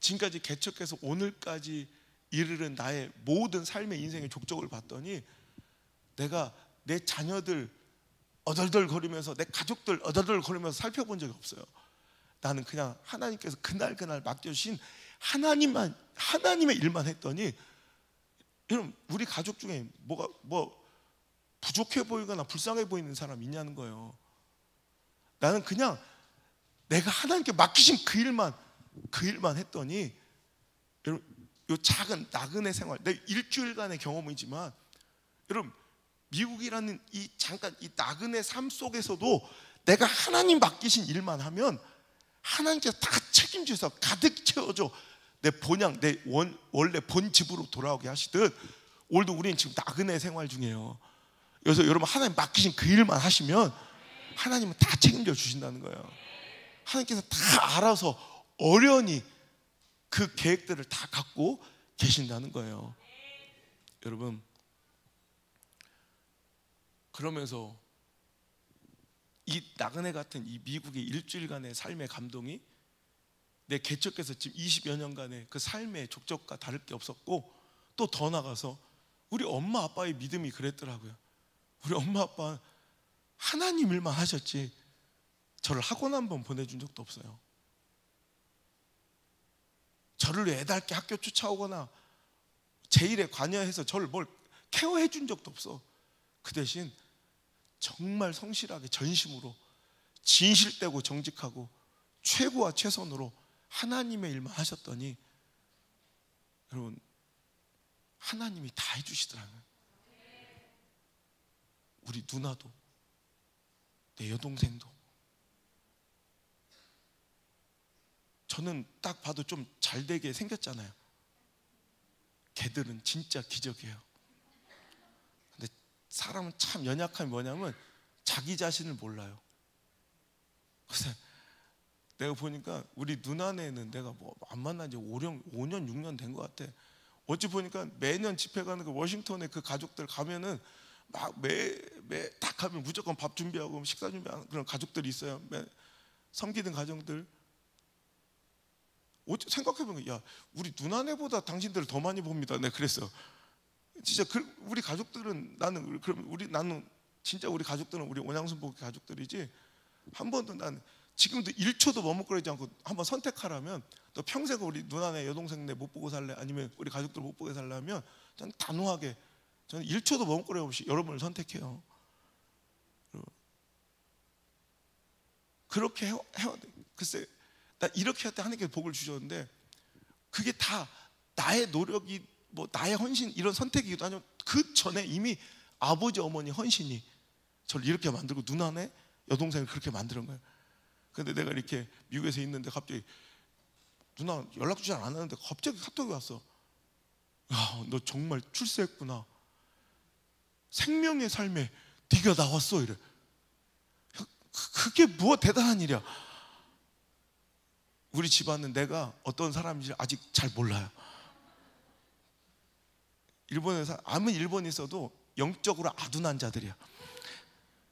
지금까지 개척해서 오늘까지 이르는 나의 모든 삶의 인생의 족적을 봤더니 내가 내 자녀들 어덜덜거리면서, 내 가족들 어덜덜거리면서 살펴본 적이 없어요. 나는 그냥 하나님께서 그날 맡겨주신 하나님의 일만 했더니, 여러분 우리 가족 중에 뭐 부족해 보이거나 불쌍해 보이는 사람 있냐는 거예요. 나는 그냥 내가 하나님께 맡기신 그 일만 했더니, 여러분 요 작은 나그네 생활, 내 일주일간의 경험이지만, 여러분 미국이라는 이 나그네 삶 속에서도 내가 하나님 맡기신 일만 하면 하나님께서 다 책임져서 가득 채워줘 내 본향, 내 원래 본 집으로 돌아오게 하시듯, 오늘도 우리는 지금 나그네 생활 중이에요. 그래서 여러분 하나님 맡기신 그 일만 하시면 하나님은 다 책임져 주신다는 거예요. 하나님께서 다 알아서 어련히 그 계획들을 다 갖고 계신다는 거예요. 여러분, 그러면서 이 나그네 같은 이 미국의 일주일간의 삶의 감동이 내 개척해서 지금 20여 년간의 그 삶의 족적과 다를 게 없었고, 또 더 나가서 우리 엄마 아빠의 믿음이 그랬더라고요. 우리 엄마 아빠 하나님 일만 하셨지 저를 학원 한번 보내준 적도 없어요. 저를 애달게 학교 쫓아오거나 제 일에 관여해서 저를 뭘 케어해 준 적도 없어. 그 대신 정말 성실하게 전심으로 진실되고 정직하고 최고와 최선으로 하나님의 일만 하셨더니, 여러분 하나님이 다 해주시더라고요. 우리 누나도, 내 여동생도. 저는 딱 봐도 좀 잘되게 생겼잖아요. 걔들은 진짜 기적이에요. 근데 사람은 참 연약함이 뭐냐면 자기 자신을 몰라요. 그래서 내가 보니까 우리 누나네는 내가 뭐 안 만난 지 5년 6년 된 것 같아. 어찌 보니까 매년 집회 가는 그 워싱턴에 그 가족들 가면은 막 딱 가면 무조건 밥 준비하고 식사 준비하는 그런 가족들이 있어요. 섬기는 가정들. 생각해보면, 야, 우리 누나네보다 당신들을 더 많이 봅니다. 내가 그랬어. 진짜 우리 가족들은 나는 진짜 우리 가족들은 우리 온양순 복의 가족들이지, 한 번도 난 지금도 1초도 머뭇거리지 않고 한번 선택하라면, 너 평생 우리 누나네 여동생네 못 보고 살래? 아니면 우리 가족들 못 보게 살려면 저는 단호하게, 저는 1초도 머뭇거림 없이 여러분을 선택해요. 그렇게 해야 돼. 글쎄, 나 이렇게 할 때 하나님께서 복을 주셨는데, 그게 다 나의 노력이 뭐 나의 헌신 이런 선택이기도 하지만 그 전에 이미 아버지 어머니 헌신이 저를 이렇게 만들고 누나네 여동생을 그렇게 만드는 거예요. 근데 내가 이렇게 미국에서 있는데 갑자기 누나 연락 주지 않았는데 갑자기 카톡이 왔어. 야, 너 정말 출세했구나. 생명의 삶에 네가 나왔어. 이래. 그게 뭐 대단한 일이야. 우리 집안은 내가 어떤 사람인지 아직 잘 몰라요. 일본에서 아무 일본에 있어도 영적으로 아둔한 자들이야.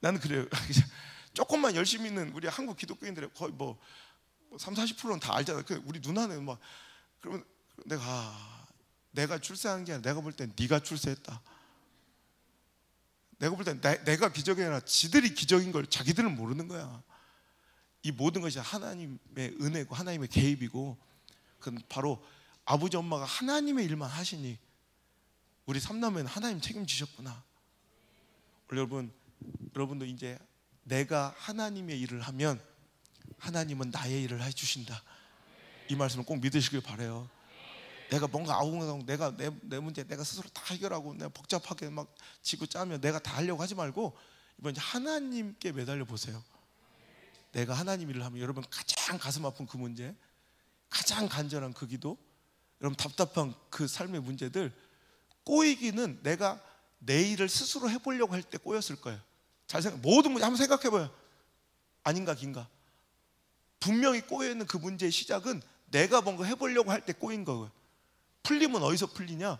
나는 그래요. 조금만 열심히 있는 우리 한국 기독교인들의 거의 뭐 30-40%는 다 알잖아. 우리 누나는 막, 그러면 내가 출세한 게 아니라 내가 볼 땐 네가 출세했다. 내가 볼 땐 내가 기적이 아니라 지들이 기적인 걸 자기들은 모르는 거야. 이 모든 것이 하나님의 은혜고 하나님의 개입이고, 그건 바로 아버지 엄마가 하나님의 일만 하시니 우리 삼남매는 하나님 책임지셨구나. 여러분도 이제 내가 하나님의 일을 하면 하나님은 나의 일을 해주신다. 이 말씀을 꼭 믿으시길 바래요. 내가 뭔가 아웅아웅 내가 내 문제 내가 스스로 다 해결하고 내가 복잡하게 막 지고 짜면 내가 다 하려고 하지 말고 이번 하나님께 매달려 보세요. 내가 하나님 일을 하면 여러분 가장 가슴 아픈 그 문제, 가장 간절한 그 기도, 여러분 답답한 그 삶의 문제들, 꼬이기는 내가 내 일을 스스로 해보려고 할 때 꼬였을 거예요. 잘 생각, 모든 문제 한번 생각해봐요. 아닌가 긴가? 분명히 꼬여있는 그 문제의 시작은 내가 뭔가 해보려고 할 때 꼬인 거고요. 풀림은 어디서 풀리냐?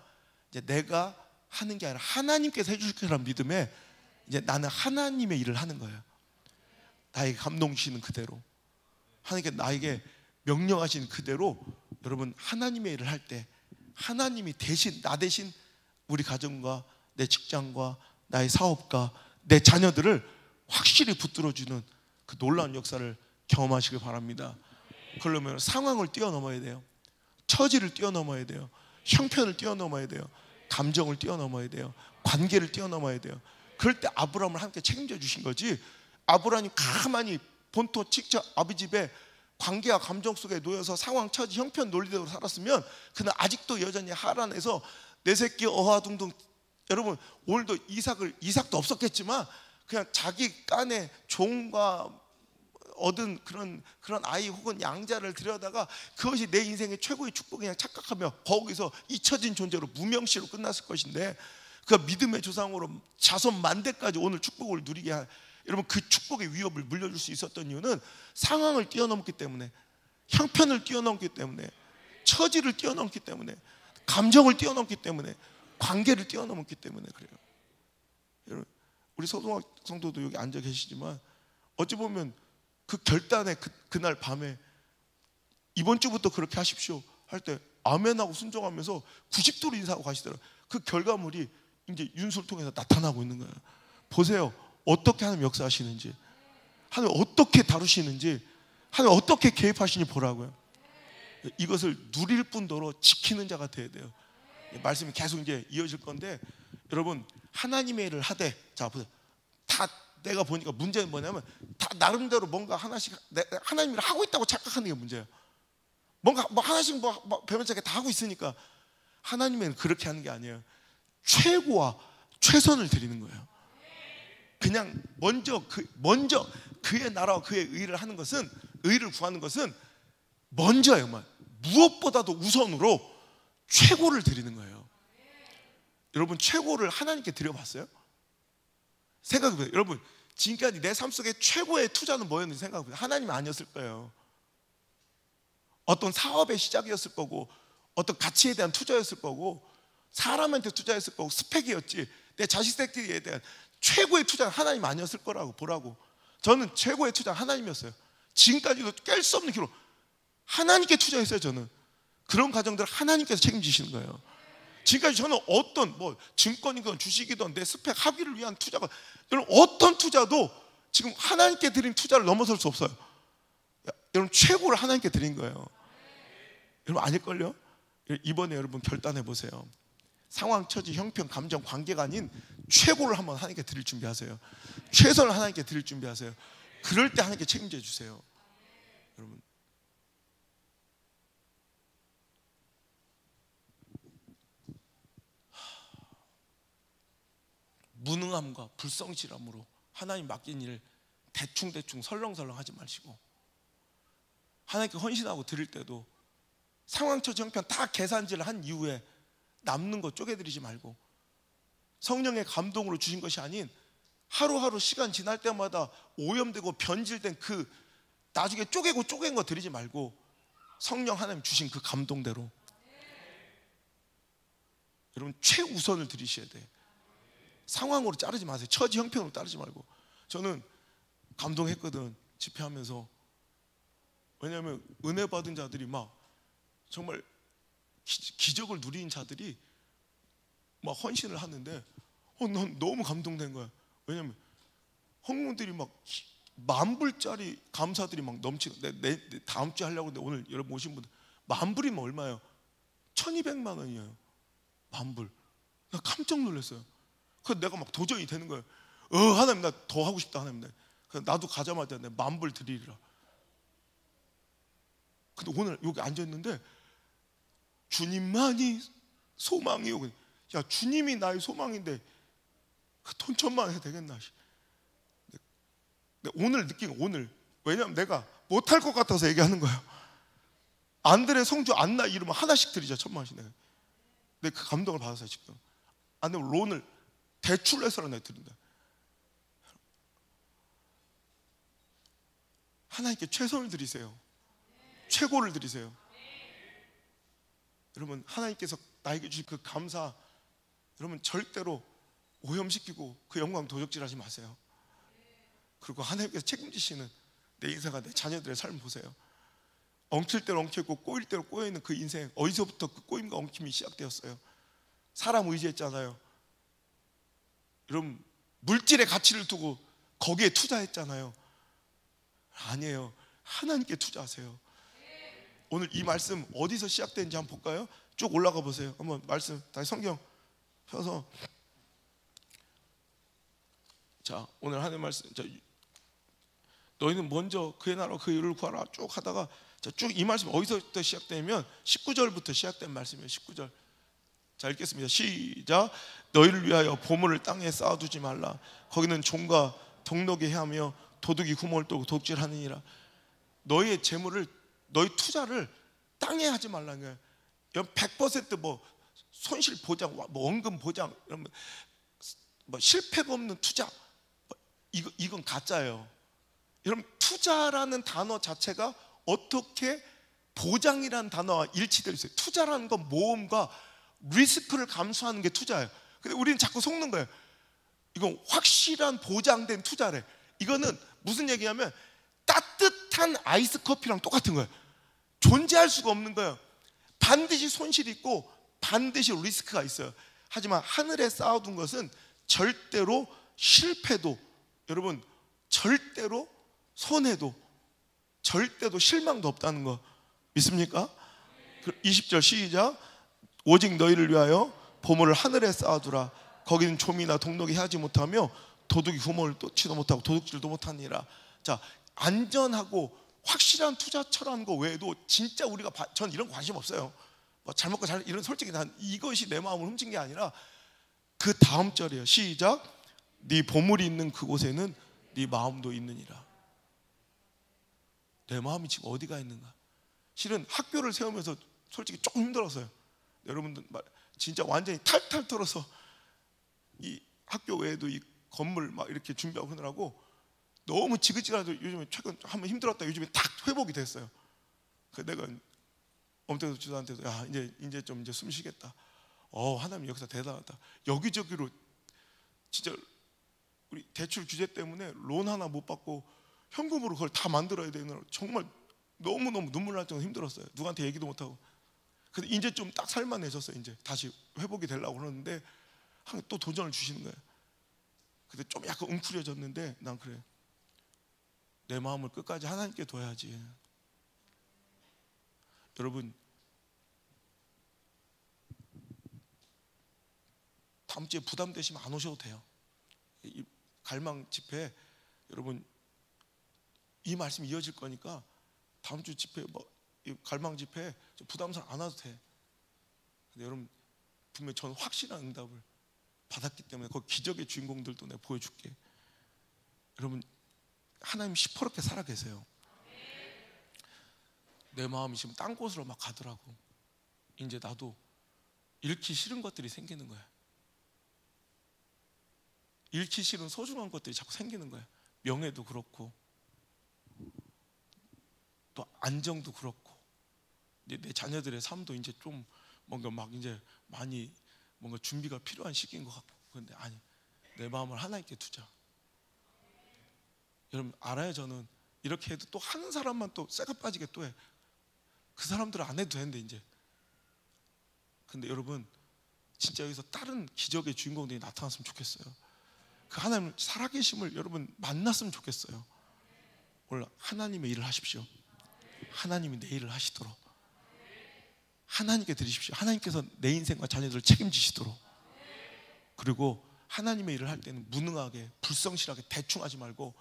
이제 내가 하는 게 아니라 하나님께서 해주실 거라는 믿음에 이제 나는 하나님의 일을 하는 거예요. 나에게 감동 주시는 그대로, 하나님께 나에게 명령하신 그대로 여러분 하나님의 일을 할 때 하나님이 대신 나 대신 우리 가정과 내 직장과 나의 사업과 내 자녀들을 확실히 붙들어주는 그 놀라운 역사를 경험하시길 바랍니다. 그러려면 상황을 뛰어넘어야 돼요. 처지를 뛰어넘어야 돼요. 형편을 뛰어넘어야 돼요. 감정을 뛰어넘어야 돼요. 관계를 뛰어넘어야 돼요. 그럴 때 아브라함을 함께 책임져 주신 거지, 아브라함이 가만히 본토 직접 아버지 집에 관계와 감정 속에 놓여서 상황, 처지, 형편 논리대로 살았으면 그는 아직도 여전히 하란에서 내 새끼 어하둥둥, 여러분 오늘도 이삭도 없었겠지만 그냥 자기 깐에 종과 얻은 그런 아이 혹은 양자를 들여다가 그것이 내 인생의 최고의 축복이냐 착각하며 거기서 잊혀진 존재로 무명시로 끝났을 것인데, 그 믿음의 조상으로 자손 만대까지 오늘 축복을 누리게 할, 여러분 그 축복의 위협을 물려줄 수 있었던 이유는 상황을 뛰어넘기 때문에, 형편을 뛰어넘기 때문에, 처지를 뛰어넘기 때문에, 감정을 뛰어넘기 때문에, 관계를 뛰어넘었기 때문에 그래요. 여러분 우리 소동학 성도도 여기 앉아 계시지만 어찌 보면 그 결단의 그날 밤에 이번 주부터 그렇게 하십시오 할 때 아멘하고 순종하면서 90도로 인사하고 가시더라고요. 그 결과물이 이제 윤수를 통해서 나타나고 있는 거예요. 보세요. 어떻게 하나님 역사하시는지, 하나님 어떻게 다루시는지, 하나님 어떻게 개입하시는지 보라고요. 이것을 누릴 뿐더러 지키는 자가 돼야 돼요. 말씀이 계속 이제 이어질 건데, 여러분 하나님의 일을 하되, 자 보세요. 다 내가 보니까 문제는 뭐냐면 다 나름대로 뭔가 하나씩 하나님 일을 하고 있다고 착각하는 게 문제예요. 뭔가 뭐 하나씩 뭐 배면차게 다 하고 있으니까. 하나님의 일은 그렇게 하는 게 아니에요. 최고와 최선을 드리는 거예요. 그냥 먼저 그의 나라와 그의 의를 하는 것은, 의를 구하는 것은 먼저예요. 무엇보다도 우선으로 최고를 드리는 거예요. 여러분 최고를 하나님께 드려봤어요? 생각해보세요. 여러분 지금까지 내 삶 속에 최고의 투자는 뭐였는지 생각해보세요. 하나님이 아니었을 거예요. 어떤 사업의 시작이었을 거고, 어떤 가치에 대한 투자였을 거고, 사람한테 투자했을 거고, 스펙이었지. 내 자식 새끼에 대한 최고의 투자는 하나님 아니었을 거라고 보라고. 저는 최고의 투자는 하나님이었어요. 지금까지도 깰 수 없는 기록 하나님께 투자했어요. 저는 그런 가정들을 하나님께서 책임지시는 거예요. 지금까지 저는 어떤 뭐 증권이든 주식이든 내 스펙 합의를 위한 투자가, 여러분 어떤 투자도 지금 하나님께 드린 투자를 넘어설 수 없어요. 여러분 최고를 하나님께 드린 거예요. 여러분 아닐걸요? 이번에 여러분 결단해 보세요. 상황, 처지, 형편, 감정, 관계가 아닌 최고를 한번 하나님께 드릴 준비하세요. 최선을 하나님께 드릴 준비하세요. 그럴 때 하나님께 책임져 주세요. 여러분 무능함과 불성실함으로 하나님 맡긴 일을 대충 설렁설렁 하지 마시고, 하나님께 헌신하고 드릴 때도 상황, 처지, 형편 다 계산지를 한 이후에 남는 거 쪼개드리지 말고, 성령의 감동으로 주신 것이 아닌 하루하루 시간 지날 때마다 오염되고 변질된 그 나중에 쪼갠 거 드리지 말고 성령 하나님 주신 그 감동대로 여러분 최우선을 드리셔야 돼. 상황으로 자르지 마세요. 처지 형편으로 자르지 말고. 저는 감동했거든, 집회하면서. 왜냐하면 은혜 받은 자들이 막 정말 기적을 누린 자들이 막 헌신을 하는데 난 너무 감동된 거야. 왜냐하면 헌금들이 막 10,000불짜리 감사들이 막 넘치고, 내 다음 주에 하려고 했는데 오늘 여러분 오신 분들 10,000불이면 얼마예요? 1,200만 원이에요. 10,000불. 나 깜짝 놀랐어요. 그래서 내가 막 도전이 되는 거예요. 하나님 나 더 하고 싶다. 하나님 그래서 나도 가자마자 내 10,000불 드리리라. 근데 오늘 여기 앉았는데 주님만이 소망이요. 야, 주님이 나의 소망인데 돈 천만 원 해도 되겠나? 오늘 느낀 거, 오늘 왜냐면 내가 못할 것 같아서 얘기하는 거예요. 안드레, 성주, 안나 이름을 하나씩 드리자. 1,000만 원씩. 내가 그 감동을 받았어요. 지금 안 되면 론을 대출해서라도 내가 드린다. 하나님께 최선을 드리세요. 최고를 드리세요. 여러분, 하나님께서 나에게 주신 그 감사, 여러분 절대로 오염시키고 그 영광 도적질하지 마세요. 그리고 하나님께서 책임지시는 내 인생과 내 자녀들의 삶 보세요. 엉킬 대로 엉켰고 꼬일 대로 꼬여있는 그 인생, 어디서부터 그 꼬임과 엉킴이 시작되었어요? 사람 의지했잖아요. 여러분, 물질의 가치를 두고 거기에 투자했잖아요. 아니에요. 하나님께 투자하세요. 오늘 이 말씀 어디서 시작되는지 한번 볼까요? 쭉 올라가 보세요. 한번 말씀 다시 성경 펴서, 자, 오늘 하나님 말씀, 자, 너희는 먼저 그의 나라와 그의 의를 구하라 쭉 하다가, 자, 쭉 이 말씀 어디서부터 시작되면 19절부터 시작된 말씀이에요. 19절. 자, 읽겠습니다. 시작. 너희를 위하여 보물을 땅에 쌓아두지 말라. 거기는 종과 동록이 해하며 도둑이 구멍을 뚫고 도둑질하느니라. 너희의 재물을, 너희 투자를 땅에 하지 말라는 거예요. 100% 뭐 손실 보장, 뭐 원금 보장, 이런 뭐 실패가 없는 투자, 이건 가짜예요. 여러분, 투자라는 단어 자체가 어떻게 보장이라는 단어와 일치되어 있어요. 투자라는 건 모험과 리스크를 감수하는 게 투자예요. 근데 우리는 자꾸 속는 거예요. 이건 확실한 보장된 투자래. 이거는 무슨 얘기냐면 따뜻한 아이스 커피랑 똑같은 거예요. 존재할 수가 없는 거예요. 반드시 손실이 있고 반드시 리스크가 있어요. 하지만 하늘에 쌓아둔 것은 절대로 실패도, 여러분, 절대로 손해도, 절대도 실망도 없다는 거 믿습니까? 20절 시작. 오직 너희를 위하여 보물을 하늘에 쌓아두라. 거기는 조미나 동록이 하지 못하며 도둑이 구멍을 뚫지도 못하고 도둑질도 못하니라. 자, 안전하고 확실한 투자처라는 거 외에도 진짜 우리가, 전 이런 거 관심 없어요. 뭐 잘 먹고 잘, 이런, 솔직히 난 이것이 내 마음을 훔친 게 아니라 그 다음 절이에요. 시작. 네 보물이 있는 그곳에는 네 마음도 있느니라. 내 마음이 지금 어디가 있는가? 실은 학교를 세우면서 솔직히 조금 힘들었어요. 여러분들 진짜 완전히 탈탈 털어서 이 학교 외에도 이 건물 막 이렇게 준비하고 하느라고 너무 지긋지긋하죠. 요즘에 최근 한번 힘들었다. 요즘에 딱 회복이 됐어요. 그 내가 엄태수 주사한테도, 야, 이제 좀 이제 숨 쉬겠다. 하나님 역사 대단하다. 여기저기로 진짜 우리 대출 규제 때문에 론 하나 못 받고 현금으로 그걸 다 만들어야 되는, 정말 너무너무 눈물 날 정도로 힘들었어요. 누구한테 얘기도 못 하고. 근데 이제 좀 딱 살만해졌어요. 이제 다시 회복이 되려고 그러는데 또 도전을 주시는 거예요. 근데 좀 약간 웅크려졌는데 난 그래, 내 마음을 끝까지 하나님께 둬야지. 여러분, 다음 주에 부담되시면 안 오셔도 돼요. 이 갈망 집회, 여러분 이 말씀이 이어질 거니까 다음 주 집회, 뭐 이 갈망 집회 부담스러워 안 와도 돼. 근데 여러분, 분명히 저는 확실한 응답을 받았기 때문에 그 기적의 주인공들도 내가 보여줄게. 여러분, 하나님 시퍼렇게 살아 계세요. 내 마음이 지금 딴 곳으로 막 가더라고. 이제 나도 잃기 싫은 것들이 생기는 거야. 잃기 싫은 소중한 것들이 자꾸 생기는 거야. 명예도 그렇고 또 안정도 그렇고, 이제 내 자녀들의 삶도 이제 좀 뭔가 막 이제 많이 뭔가 준비가 필요한 시기인 것 같고. 근데 아니, 내 마음을 하나님께 두자. 여러분 알아요. 저는 이렇게 해도 또 하는 사람만 또 쇠가 빠지게 또 해. 그 사람들은 안 해도 되는데 이제. 근데 여러분 진짜 여기서 다른 기적의 주인공들이 나타났으면 좋겠어요. 그 하나님 살아계심을 여러분 만났으면 좋겠어요. 오늘 하나님의 일을 하십시오. 하나님이 내 일을 하시도록 하나님께 드리십시오. 하나님께서 내 인생과 자녀들을 책임지시도록. 그리고 하나님의 일을 할 때는 무능하게, 불성실하게, 대충하지 말고,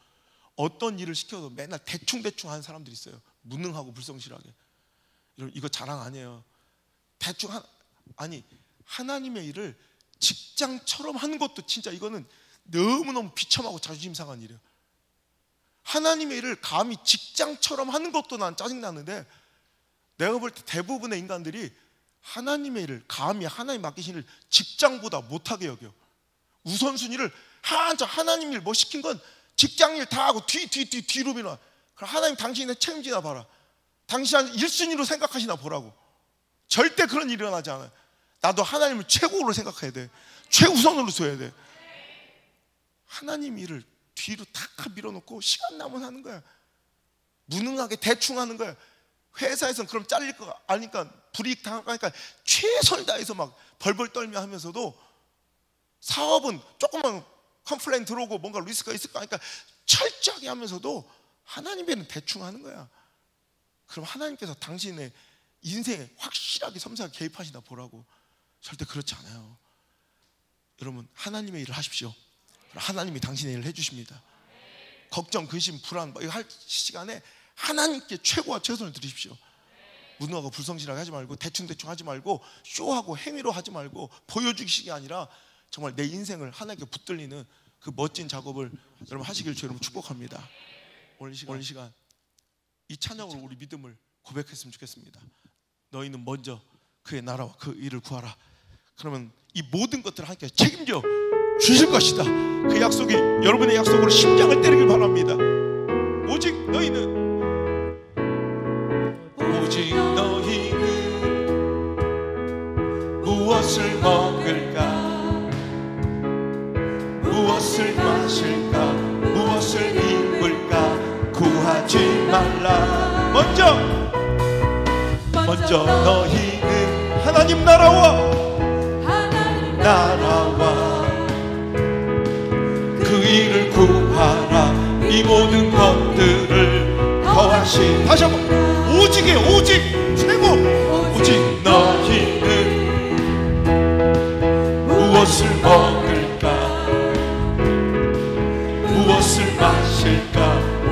어떤 일을 시켜도 맨날 대충 하는 사람들이 있어요. 무능하고 불성실하게. 여러분 이거 자랑 아니에요. 대충 아니 하나님의 일을 직장처럼 하는 것도 진짜 이거는 너무너무 비참하고 자존심 상한 일이에요. 하나님의 일을 감히 직장처럼 하는 것도 난 짜증나는데, 내가 볼 때 대부분의 인간들이 하나님의 일을 감히 하나님 맡기신 일을 직장보다 못하게 여겨. 우선순위를 하나님 일 뭐 시킨 건 직장 일 다 하고 뒤로 밀어. 그럼 하나님 당신의 책임지나 봐라. 당신 한 1순위로 생각하시나 보라고. 절대 그런 일이 일어나지 않아요. 나도 하나님을 최고로 생각해야 돼. 최우선으로 둬야 돼. 하나님 일을 뒤로 다 밀어놓고 시간 남으면 하는 거야. 무능하게 대충 하는 거야. 회사에서는 그럼 잘릴 거 아니까, 불이익 당하니까 최선을 다해서 막 벌벌 떨며 하면서도, 사업은 조금만 컴플레인 들어오고 뭔가 리스크가 있을 거 아니까 철저하게 하면서도 하나님에는 대충 하는 거야. 그럼 하나님께서 당신의 인생에 확실하게 섬세하게 개입하시나 보라고. 절대 그렇지 않아요. 여러분 하나님의 일을 하십시오. 하나님이 당신의 일을 해주십니다. 걱정, 근심, 불안 이거 할 시간에 하나님께 최고와 최선을 드리십시오. 무능하고 불성실하게 하지 말고 대충 하지 말고 쇼하고 행위로 하지 말고 보여주기식이 아니라 정말 내 인생을 하나님께 붙들리는 그 멋진 작업을 여러분 하시길 주 여러분 축복합니다. 오늘 이 시간 이 찬양으로 우리 믿음을 고백했으면 좋겠습니다. 너희는 먼저 그의 나라와 그 일을 구하라. 그러면 이 모든 것들을 하나님께 책임져 주실 것이다. 그 약속이 여러분의 약속으로 심장을 때리길 바랍니다. 오직 너희는 무엇을 먹을까, 무엇을 마실까, 무엇을 입을까 구하지 말라. 먼저 너희는 하나님 나라와 그 일을 구하라. 이 모든 것들을 더하시. 다시 한번 오직 최고. 오직 너희는 무엇을 먹을까, 무엇을 마실까,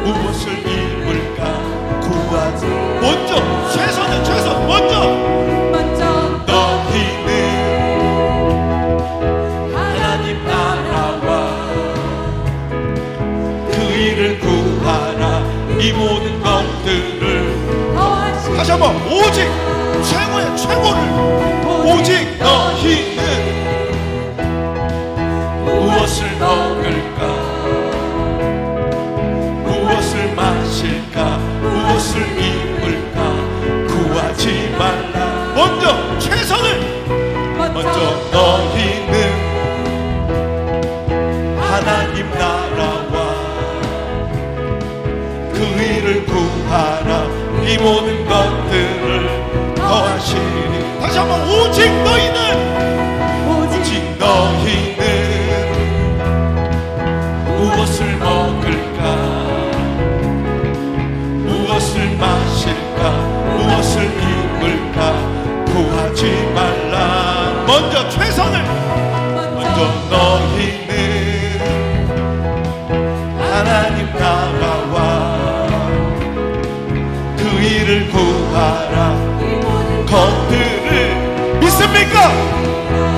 무엇을 입을까 구하지. 먼저 최선 먼저 너희는 하나님 나라와 그 일을 구하라. 이 모든 것들을 다시 한번 오직 최고의 최고를. 오직 너희는 무엇을 먹을까, 무엇을 마실까, 무엇을 입을까 구하지 말라. 먼저 최선을. 먼저 너희는 하나님 나라와 그 일을 구하라. 이 모든 것들을 더하시니. 다시 한번 오직 너희는 무엇을 먹을까, 무엇을 마실까, 무엇을 입을까 구하지 말라. 먼저 최선을. 먼저 너희는 하나님 나라와 그 일을 구하라. 것들을 믿습니까?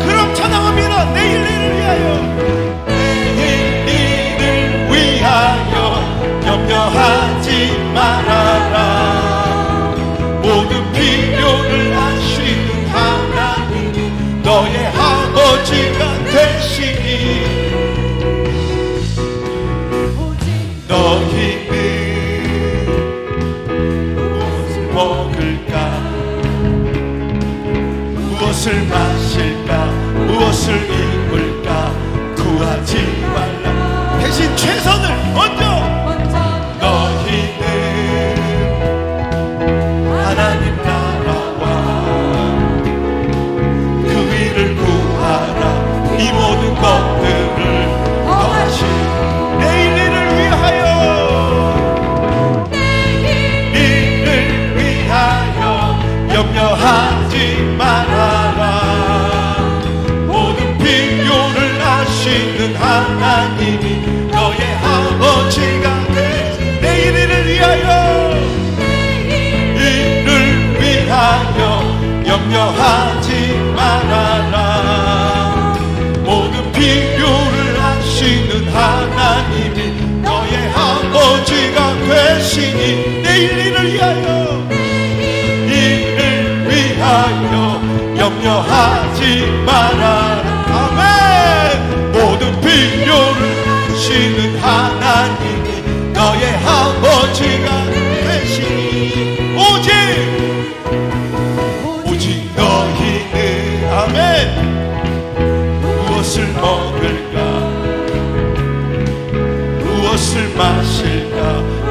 그럼 찬양합니다. 내일 일을 위하여. 내일 일을 하나님이 너의 아버지가 되시니 내일 일을 위하여 염려하지 말아라. 아멘. 모든 필요를 주시는 하나님이 너의 아버지가 되시니 오직 너희는 아멘 무엇을 먹을까 무엇을 마실까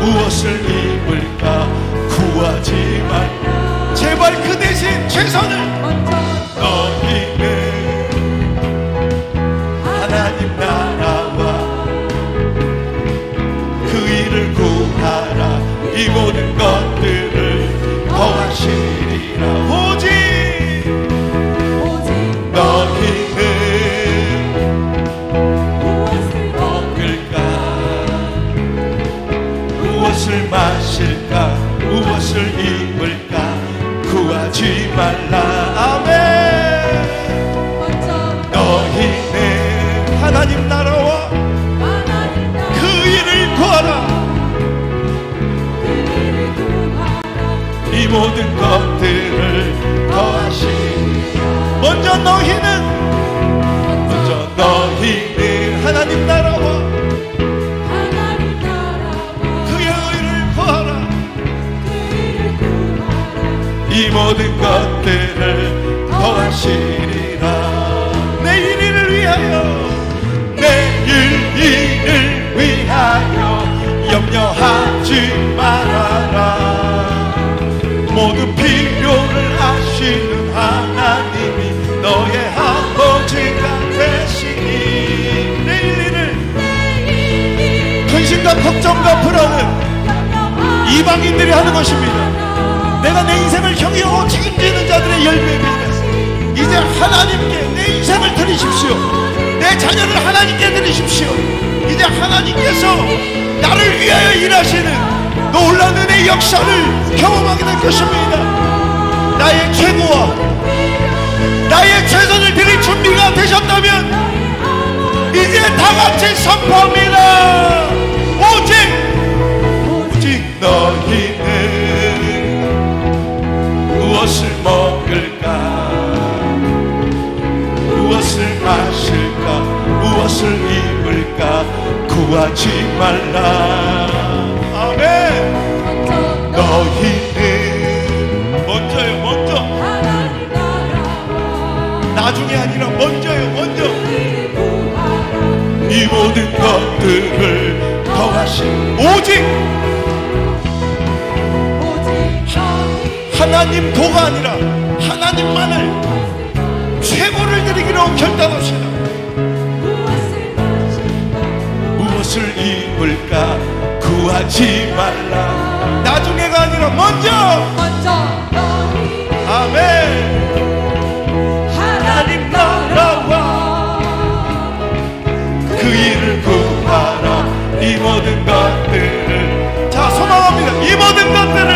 무엇을 입을까 구하지 말라. 제발 그 대신 최선을 너희는 하나님 나라와 그 일을 구하라. 이 모든 것들을 더하시리라. 오직 너희는 먹을까 무엇을 마실까 무엇을 입을까 구하지 말라. 아멘. 너희는 하나님 나라와 그 일을 구하라. 이 모든 것들을 더하시리라. 먼저 너희는 하나님 나라와 그의 의를 구하라. 이 모든 것들을 더하시리라. 내일 일을 위하여 염려하지 말아라. 모든 필요를 아시는 하나님이 너의 아버지가 되시니 내일 일을 근심과 걱정과 불안은 이방인들이 하는 것입니다. 내가 내 인생을 경영하고 책임지는 자들의 열매입니다. 이제 하나님께 내 인생을 드리십시오. 내 자녀를 하나님께 드리십시오. 이제 하나님께서 나를 위하여 일하시는 놀라운 은혜의 역사를 경험하게 될 것입니다. 나의 최고와 나의 최선을 드릴 준비가 되셨다면 이제 다같이 선포합니다. 오직 너희는 무엇을 먹을까 무엇을 마실까 무엇을 입을까 구하지 말라. 아멘. 너희는 먼저 나중에 아니라 먼저 이 모든 것들을 더하신 오직 하나님 도가 아니라 하나님만을 최고를 드리기로 결단합시다. 무엇을 입을까 구하지 말라. 나중에가 아니라 먼저 아멘. 하나님 나라와 그 일을 구하라. 이 모든 것들을 자 소망합니다. 이 모든 것들을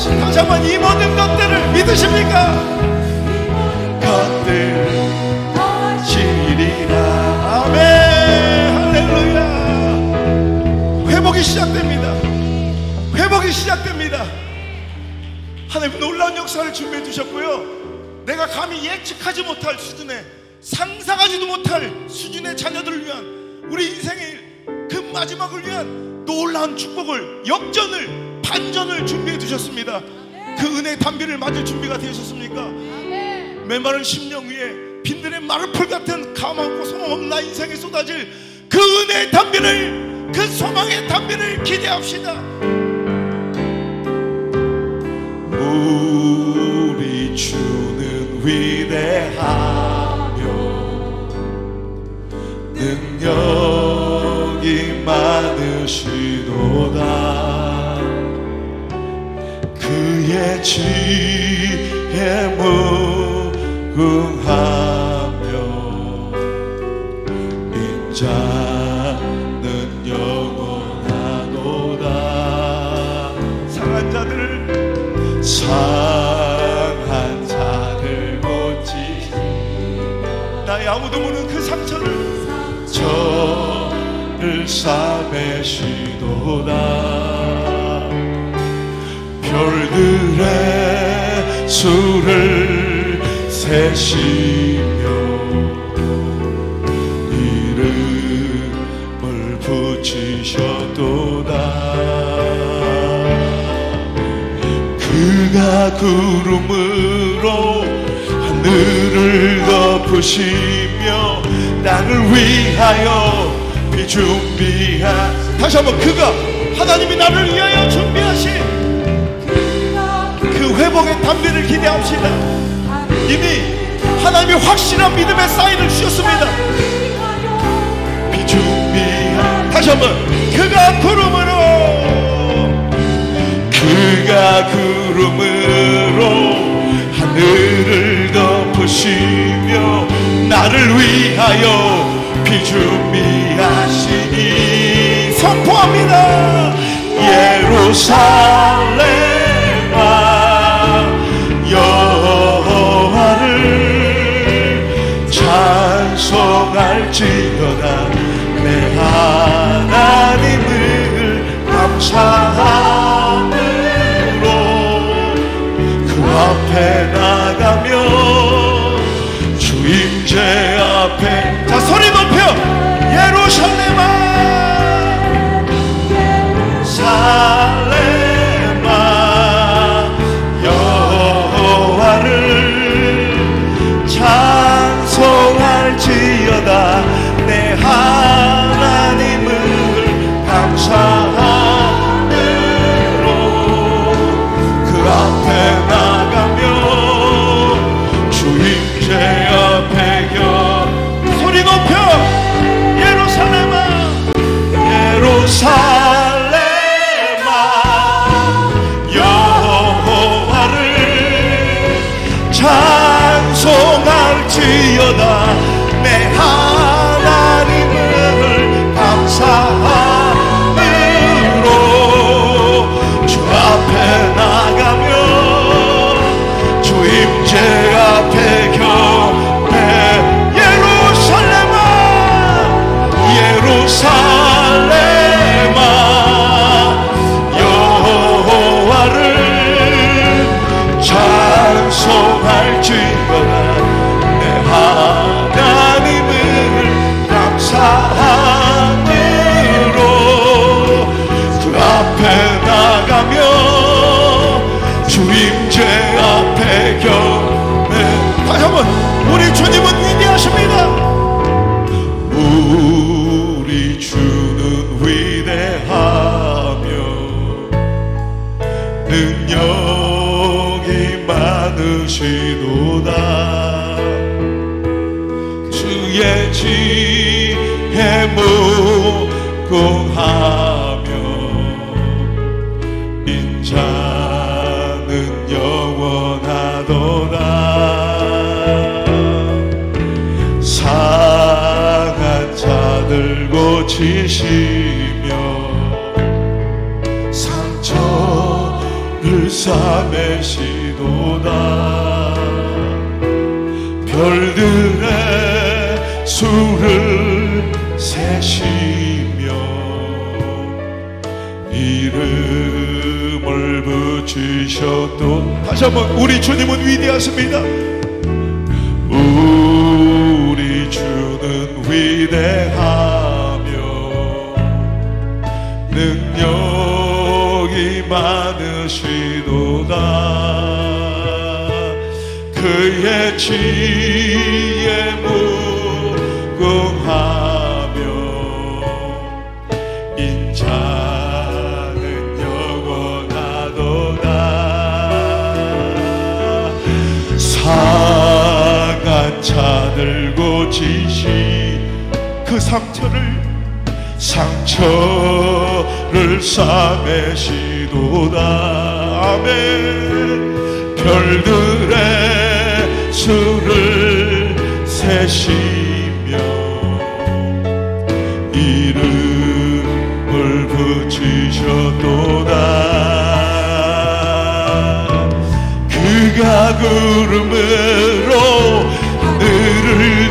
다시 한번 이 모든 것들을 믿으십니까? 것들 지리라. 아멘. 할렐루야. 회복이 시작됩니다. 회복이 시작됩니다. 하나님 놀라운 역사를 준비해 주셨고요. 내가 감히 예측하지 못할 수준의 상상하지도 못할 수준의 자녀들을 위한 우리 인생의 그 마지막을 위한 놀라운 축복을 역전을 반전을 준비해 두셨습니다. 그 은혜의 단비를 맞을 준비가 되셨습니까? 메마른 심령 위에 빈들의 마르풀 같은 가망없고 소망 없는 나 인생에 쏟아질 그 은혜의 단비를 그 소망의 단비를 기대합시다. 우리 주는 위대하며 능력이 많으시도다. 그의 지혜 무궁하며 인자는 영원하도다. 상한 자들 고치시며 나의 아무도 모르는 그 상처를 저를 싸매시도다. 별들의 수를 세시며 이름을 붙이셨도다. 그가 구름으로 하늘을 덮으시며 나를 위하여 비준비한, 다시 한번, 그가, 하나님이 나를 위하여 준비하신 그 회복의 담대를 기대합시다. 이미 하나님이 확실한 믿음의 사인을 주셨습니다. 비준비한, 다시 한번, 그가 구름으로 하늘을 덮으시며 나를 위하여 비준비하시니 선포합니다. 예루살렘아 여호와를 찬송할지어다. 내 하나님을 감사함으로 그 앞에 나가며 주임제 앞에, 자, 소리 높여. 예루살렘아 살렘아 여호와를 찬송할지어다. 내 하나님을 감사함으로 그 앞에 나가며 주임제 앞에 소리 높여. 예루살렘아 예루살렘아 여호와를 찬송할지어다. 내 하나님을 감사함으로 주 앞에 나가며 주임제 앞에 경배. 예루살렘아 여호와를 찬송할지어다. 내 하나님을 감사함으로 그 앞에 나가며 주임제 앞에 경배. 다시 한번, 우리 주님은 위대하십니다. 우리 주는 위대하며 능력이 많으시도다. 주의 지혜 무궁하며 인자는 영원하도다. 상한 자들 고치시며 상처를 싸매시도다. 별들의 수를 세시며 이름을 붙이셨도. 다시 한번, 우리 주님은 위대하십니다. 우리 주는 위대하며 능력이 많으시도다. 그의 지혜 무궁하며 인자는 영원하도다. 상한 자들 고치시 그 상처를 싸매시도다. 아멘. 별들의 수를 세시며 이름을 붙이셨도다. 그가 구름으로 하늘을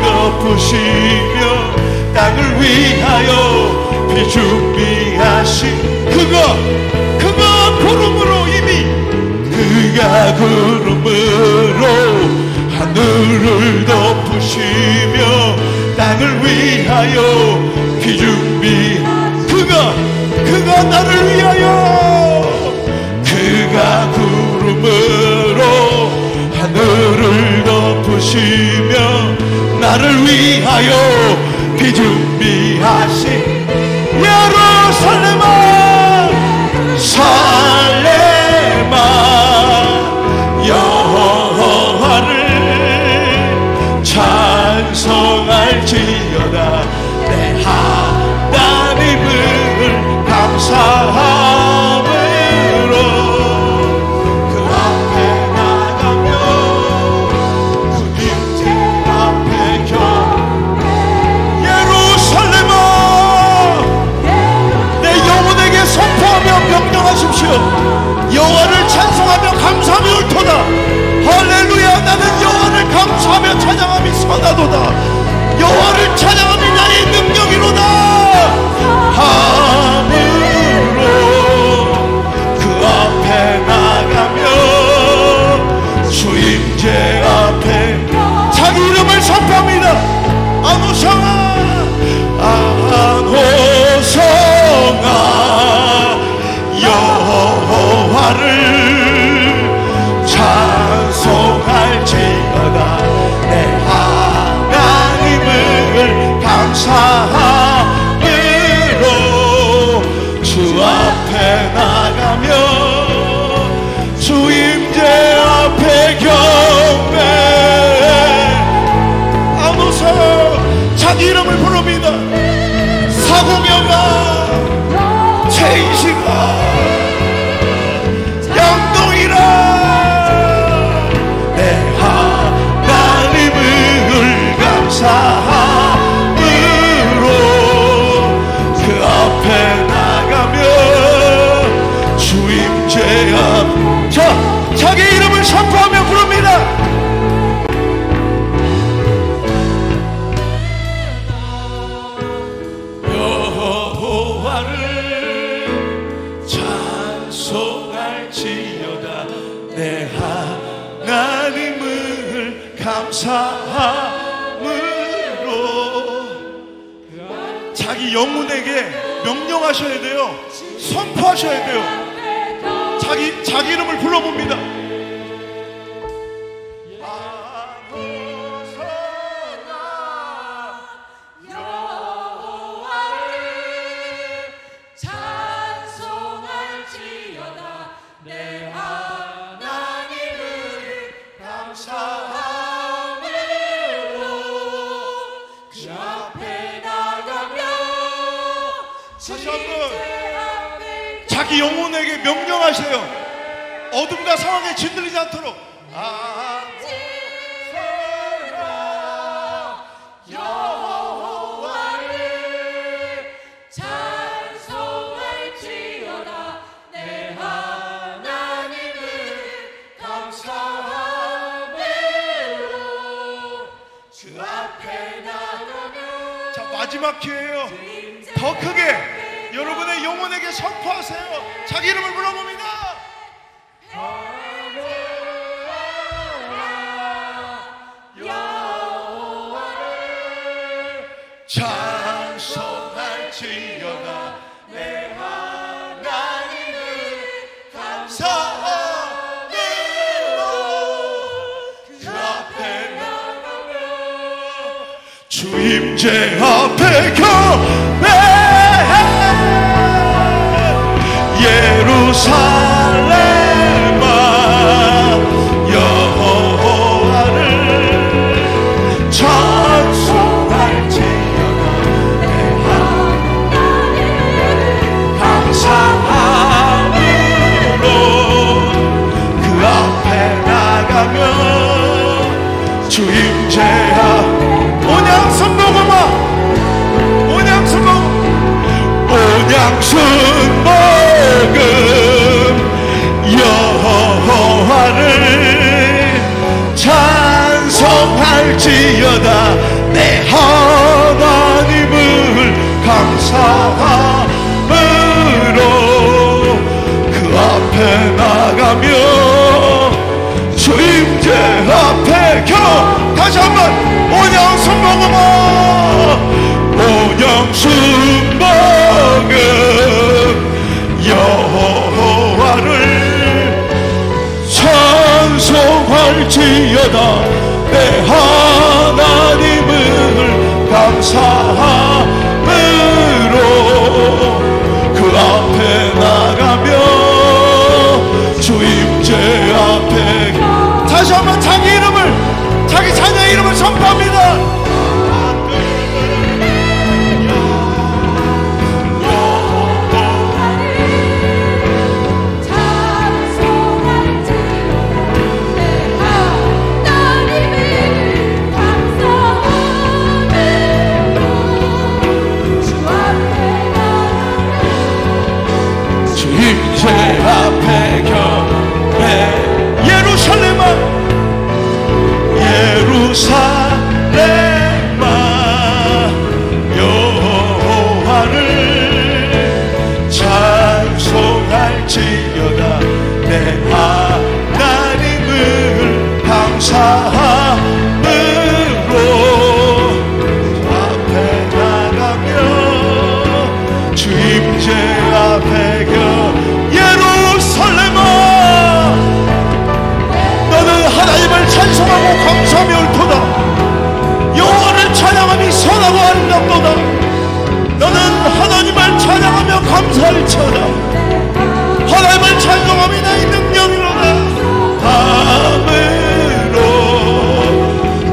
덮으시며 땅을 위하여 비 준비하신 그가 구름으로 이미 그가 구름으로 하늘을 덮으시며 땅을 위하여 비 준비 그가 나를 위하여 그가 구름으로 하늘을 덮으시며 나를 위하여 비 준비하신 예루살렘아 살렘아 여호와를 찬송할지어다 내 하나님을 감사함으로 그 앞에 나가며 그 임재 앞에 예루살렘아 내 영혼에게 선포하며 명령하십시오. 여호와를 찬송하며 감사함이 옳도다. 할렐루야. 나는 여호와를 감사하며 찬양함이 선하도다. 여호와를 찬양함이 나의 능력이로다 함으로 그 앞에 나가며 주임제 앞에 자기 이름을 선포합니다. 아노성아 아노성아 여호와를 찬송할지어다 내 하나님을 감사함으로 주 앞에 나가며 주임제 앞에 경배 아노서 자기 이름을 부릅니다. 사공여가 최인식아 양동이라 내 하나님을 감사함으로 그 앞에 나가며 주임제 앞 자기 이름을 선포하며 부릅니다. 여호와를 찬송할지어다 내 하나님을 감사함으로 자기 영혼에게 명령하셔야 돼요. 선포하셔야 돼요. 자기 이름을 불러봅니다. 다시 한번 자기 영혼에게 명령하세요. 어둠과 상황에 짓눌리지 않도록 여호와를 찬송할지어다 내 하나님을 감사함으로 주 앞에 나가며 자 마지막 기회예요. 더 크게 여러분의 영혼에게 선포하세요. 자기 이름을 불러봅니다. 여호와를 찬송할지어다 내 하나님을 감사함으로 그 앞에 나가며 주임제 앞에 경배 예루살렘아 여호와를 찬송할지어다 내 하나님을 감사함으로 그 앞에 나가며 주임제 앞 온양순 먹어봐 온양순 먹음 여호와를 찬송할지어다 내 앞에 겨 다시 한번 온영순 먹음아 온영순 먹음 여호와를 찬송할지어다 내 하나님을 감사함으로 그 앞에 나가며 주임제 앞에 다시 한번 자기 이름을 자기 자녀의 이름을 선포합니다. 주임제 앞에 겹에 예루살렘아 예루살렘아 여호와를 찬송할지어다 내 하나님을 감사함으로 앞에 나가며 주임제 앞에 겨 예루살렘아 너는 하나님을 찬송하고 감사하며 옳도다 여호와를 찬양함이 선하고 아름답도다 너는 하나님을 찬양하며 감사할지어다 하나님을 찬송함이 나의 능력이로다 밤으로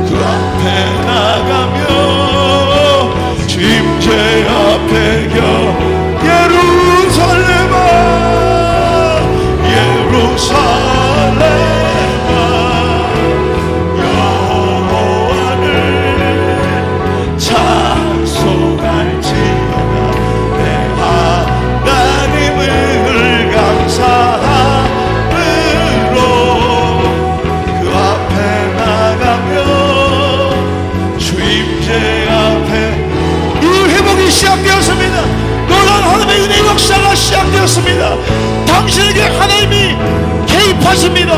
그 앞에 나가며 주임제 앞에 겨 예루살렘아 예루살렘아 여호와를 찬송할지어다 내 하나님을 감사함으로 그 앞에 나가며 주임제 앞에 이 회복이 시작되었습니다. 놀라운 하나님의 은혜 역사가 시작되었습니다. 당신에게 하나님이 개입하십니다.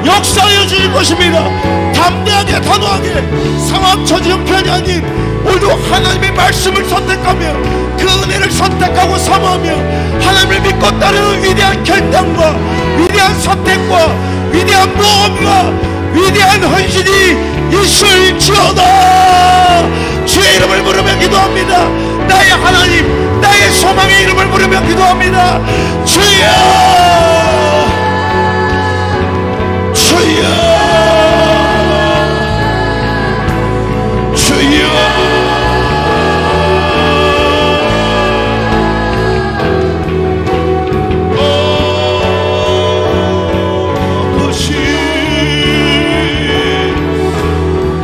역사하여 주실 것입니다. 담대하게 단호하게 상황 처지 형편이 아닌 오늘도 하나님의 말씀을 선택하며 그 은혜를 선택하고 사모하며 하나님을 믿고 따르는 위대한 결단과 위대한 선택과 위대한 모험과 위대한 헌신이 있을지어다. 주의 이름을 부르며 기도합니다. 나의 하나님 나의 소망의 이름을 부르며 기도합니다. 주여 주여 주여 아버지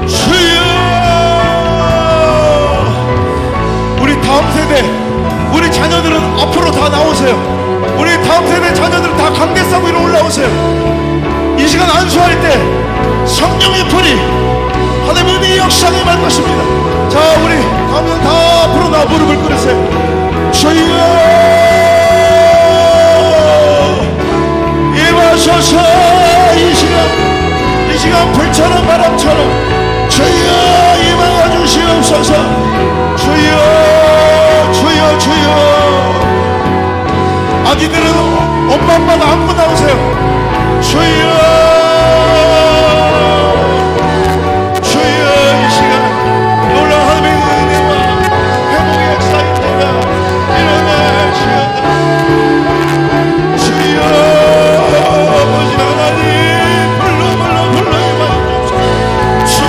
주여 우리 다음 세대 우리 자녀들은 앞으로 다 나오세요. 우리 다음 세대 자녀들은 다 강대상 위로 올라오세요. 이 시간 안수할 때 성령의 불이 하나님의 역사가 임할 것입니다. 자 우리 가면 다 앞으로 나 무릎을 꿇으세요. 주여 임하소서. 이 시간 불처럼 바람처럼 주여 임하여 주시옵소서. 주여 주여 주여. 아기들은 엄마 아빠가 안고 나오세요. 주여 주여 이 시간 놀라운 하나님의 은혜와 회복의 역사입니다. 일어나시옵소서. 주여 아버지 하나님 불러 임하옵소서. 주여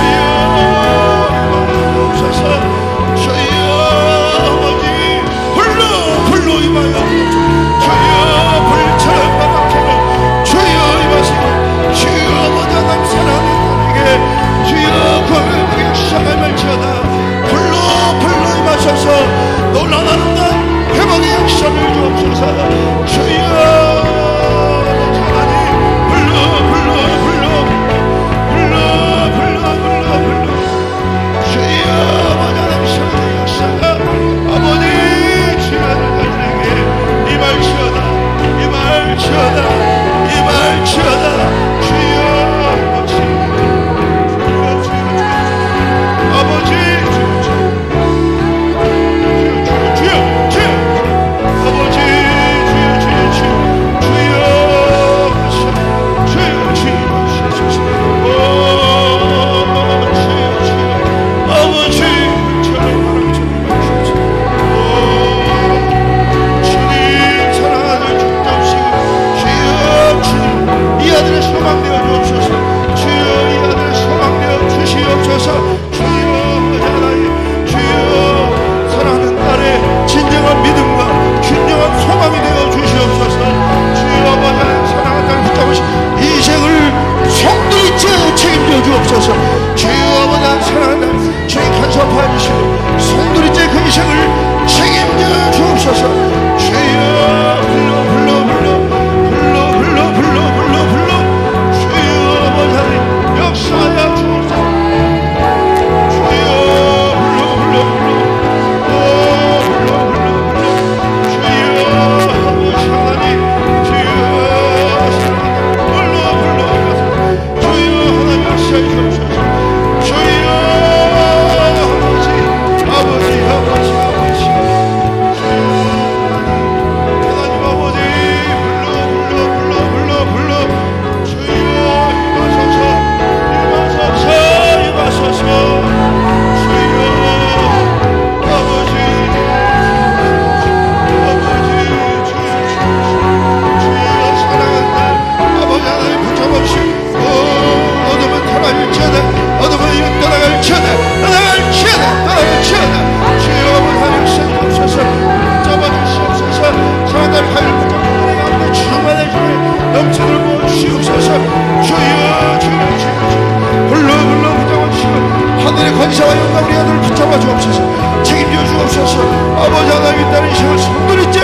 붙잡아 주옵소서. 책임져 주옵소서. 아버지 하나님 이 딸의 인생을 성도리째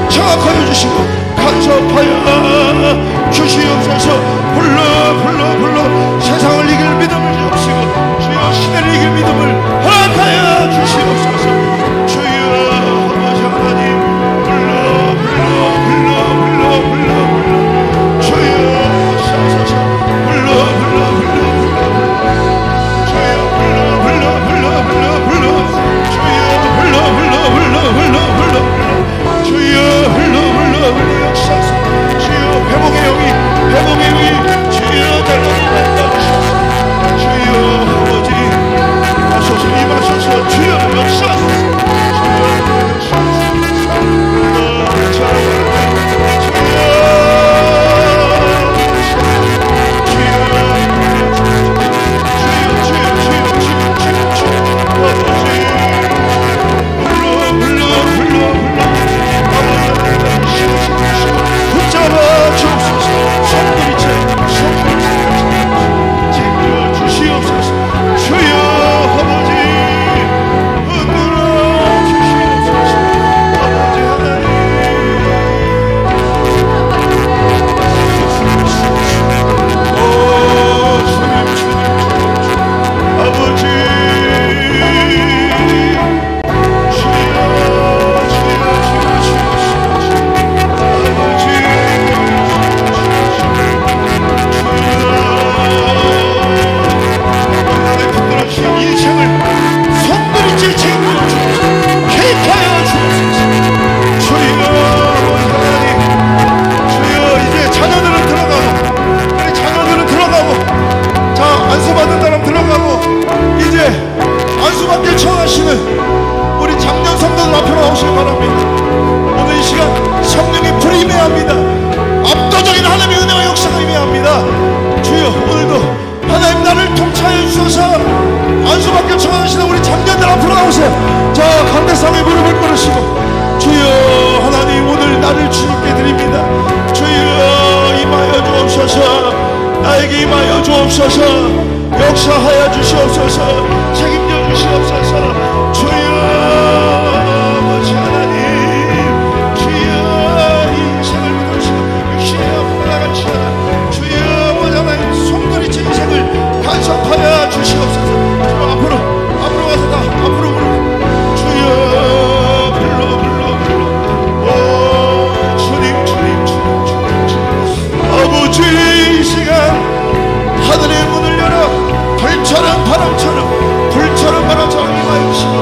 장악하여 주시고 간섭하여 주시옵소서. 불러 세상을 이길 믿음을 주옵시고 주여 시대를 이길 믿음을 허락하여 주시옵소서. 주여 아버지 하나님 회복의 영이 주여 달라고 주여 아버지 하소서 임하소서 주여 역사하소서 붙잡아 주옵소서. 챙겨 주시옵소서. 주여 아버지 흔들어 주시옵소서. 아버지 하나님 아버지 인생을 손들이째 책임져 주옵소서. 케이크하여 주옵소서. 주여 하나님 주여 이제 자녀들은 들어가고 우리 자녀들은 들어가고 자 안수받은 사람 들어가고 이제 안수받길 청하시는 우리 작년 성도들 앞으로 나오시기 바랍니다. 오늘 이 시간 성령의 불이 임해합니다. 압도적인 하나님의 은혜와 역사가 임해합니다. 주여 오늘도 하나님 나를 통치하여 주셔서 안수받길 청하시는 우리 장년들 앞으로 나오세요. 자 강대상에 무릎을 꿇으시고 주여 하나님 오늘 나를 주님께 드립니다. 주여 임하여 주옵소서. 나에게 임하여 주옵소서. 역사하여 주시옵소서. 책임져 주시옵소서. 주여 아버지 하나님 주여 이 인생을 믿으시고 육신의 아픔을 나갈지어다 주여 아버지 하나님 손들이친 인생을 간섭하여 주시옵소서. 주여 앞으로 가서 다 앞으로 불러 주여 불러 오 주님 아버지 이 시간 하늘의 문을 열어 불처럼 바람처럼 불처럼 바람처럼 임하여 주시고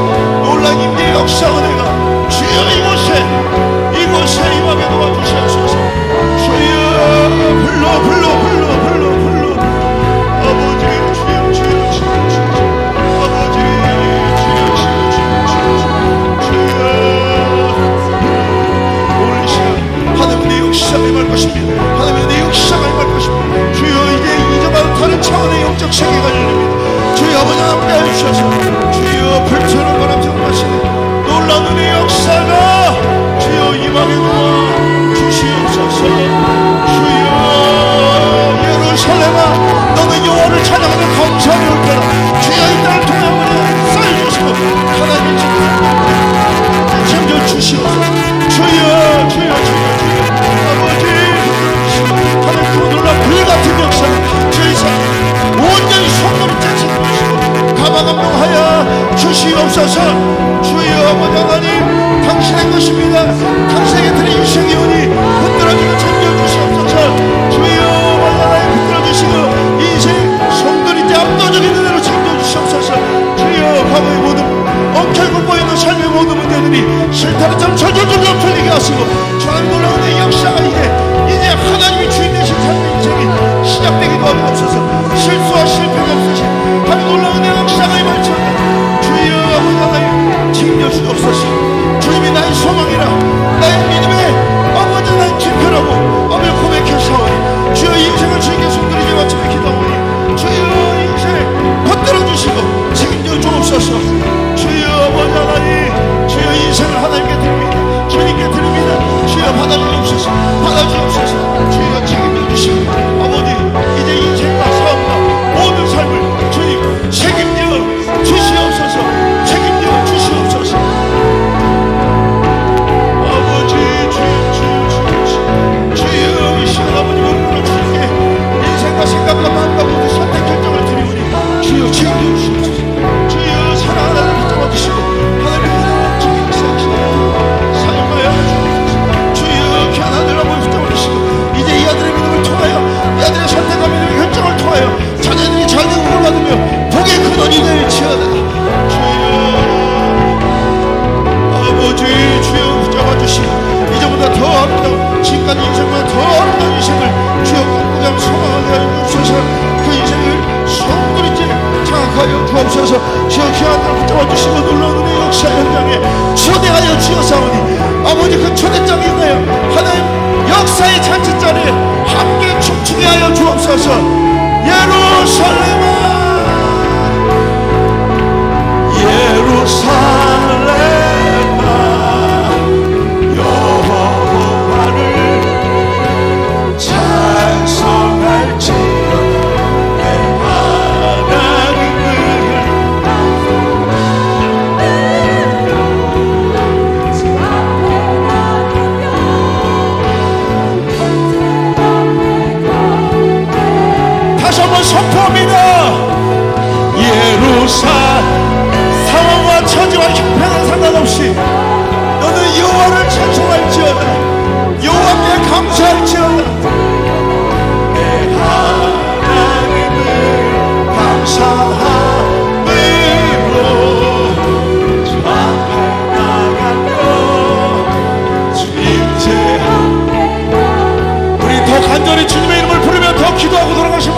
놀란 임재의 역사 은혜가 주여 이곳에 임하게 도와주시옵소서. 주여 불러 아버지 주여 아버지 주여 오늘 이 시간 하나님의 역사가 임할 것입니다. 하나님의 역사가 임할 것입니다. 주여 이제 이전과는 다른 차원의 영적 세계가 열립니다. 주여 아버지 함께 해주셔서 주여 불처럼 바람처럼 하시는 놀라운 은혜의 역사가 주여 임하게 도와주시옵소서. 주여 예루살렘아 너는 여호와를 찬양하는 감사함이 올 때라. 주여 이 땅을 통해 한번에 쌓여주시고 하나님의 책임져 주시옵소서. 주여 아버지 하나님 그 놀라운 불같은 역사를 주의 삶 온전히 손으로 책임주시고 가마감동하여 주시옵소서. 주여 아버지 하나님 당신의 것입니다. 당신에게 드린 유생의 운이 흔들어주고 챙겨주시옵소서. 주여 하나님 흔들어주시고 인생 성도리째 압도적인 은혜로 챙겨주시옵소서. 주여 과거의 모든 엉켜있고 보이는 삶의 모든 문제들이 실타를 좀 절절절절 풀리게 하시고 주하나님 놀라운 내 역사가 이제 하나님이 주인 되신 삶의 인생이 시작되기도 하옵소서. 실수와 실패가 없으신 하나님 놀라운 내 역사가 임할지어다. 주여 아버지 하나님 챙겨주옵소서. 주님이 나의 소망이라 나의 믿음의 아버지 하나님 지표라고 아버지 고백했사오니 주여 인생을 주님께 손들이게 마치며 기도하오니 주여 인생 붙들어주시고 책임져 주옵소서. 주여 아버지 하나님 주여 인생을 하나님께 드립니다. 주님께 드립니다. 주여 받아주옵소서. 주옵소서. 주여 귀한 날 붙잡아 주시고 놀라운 은혜 역사 현장에 초대하여 주옵사오니 아버지 그 초대장에 하나님 역사의 잔치자리에 함께 춤추게 하여 주옵소서. 예루살렘아 예루살렘아 여호와를 찬송할지어다. 내 하나님을 주 앞에 나가며 다시 한번 선포합니다. 상황과 처지와 형편과 상관없이 너는 여호와를 찬송할지어다. 여호와께 감사할지어다. 내 하나님을 감사함으로 주 앞에 나가며 주 임재함. 우리 더 간절히 주님의 이름을 부르며 더 기도하고 돌아가시면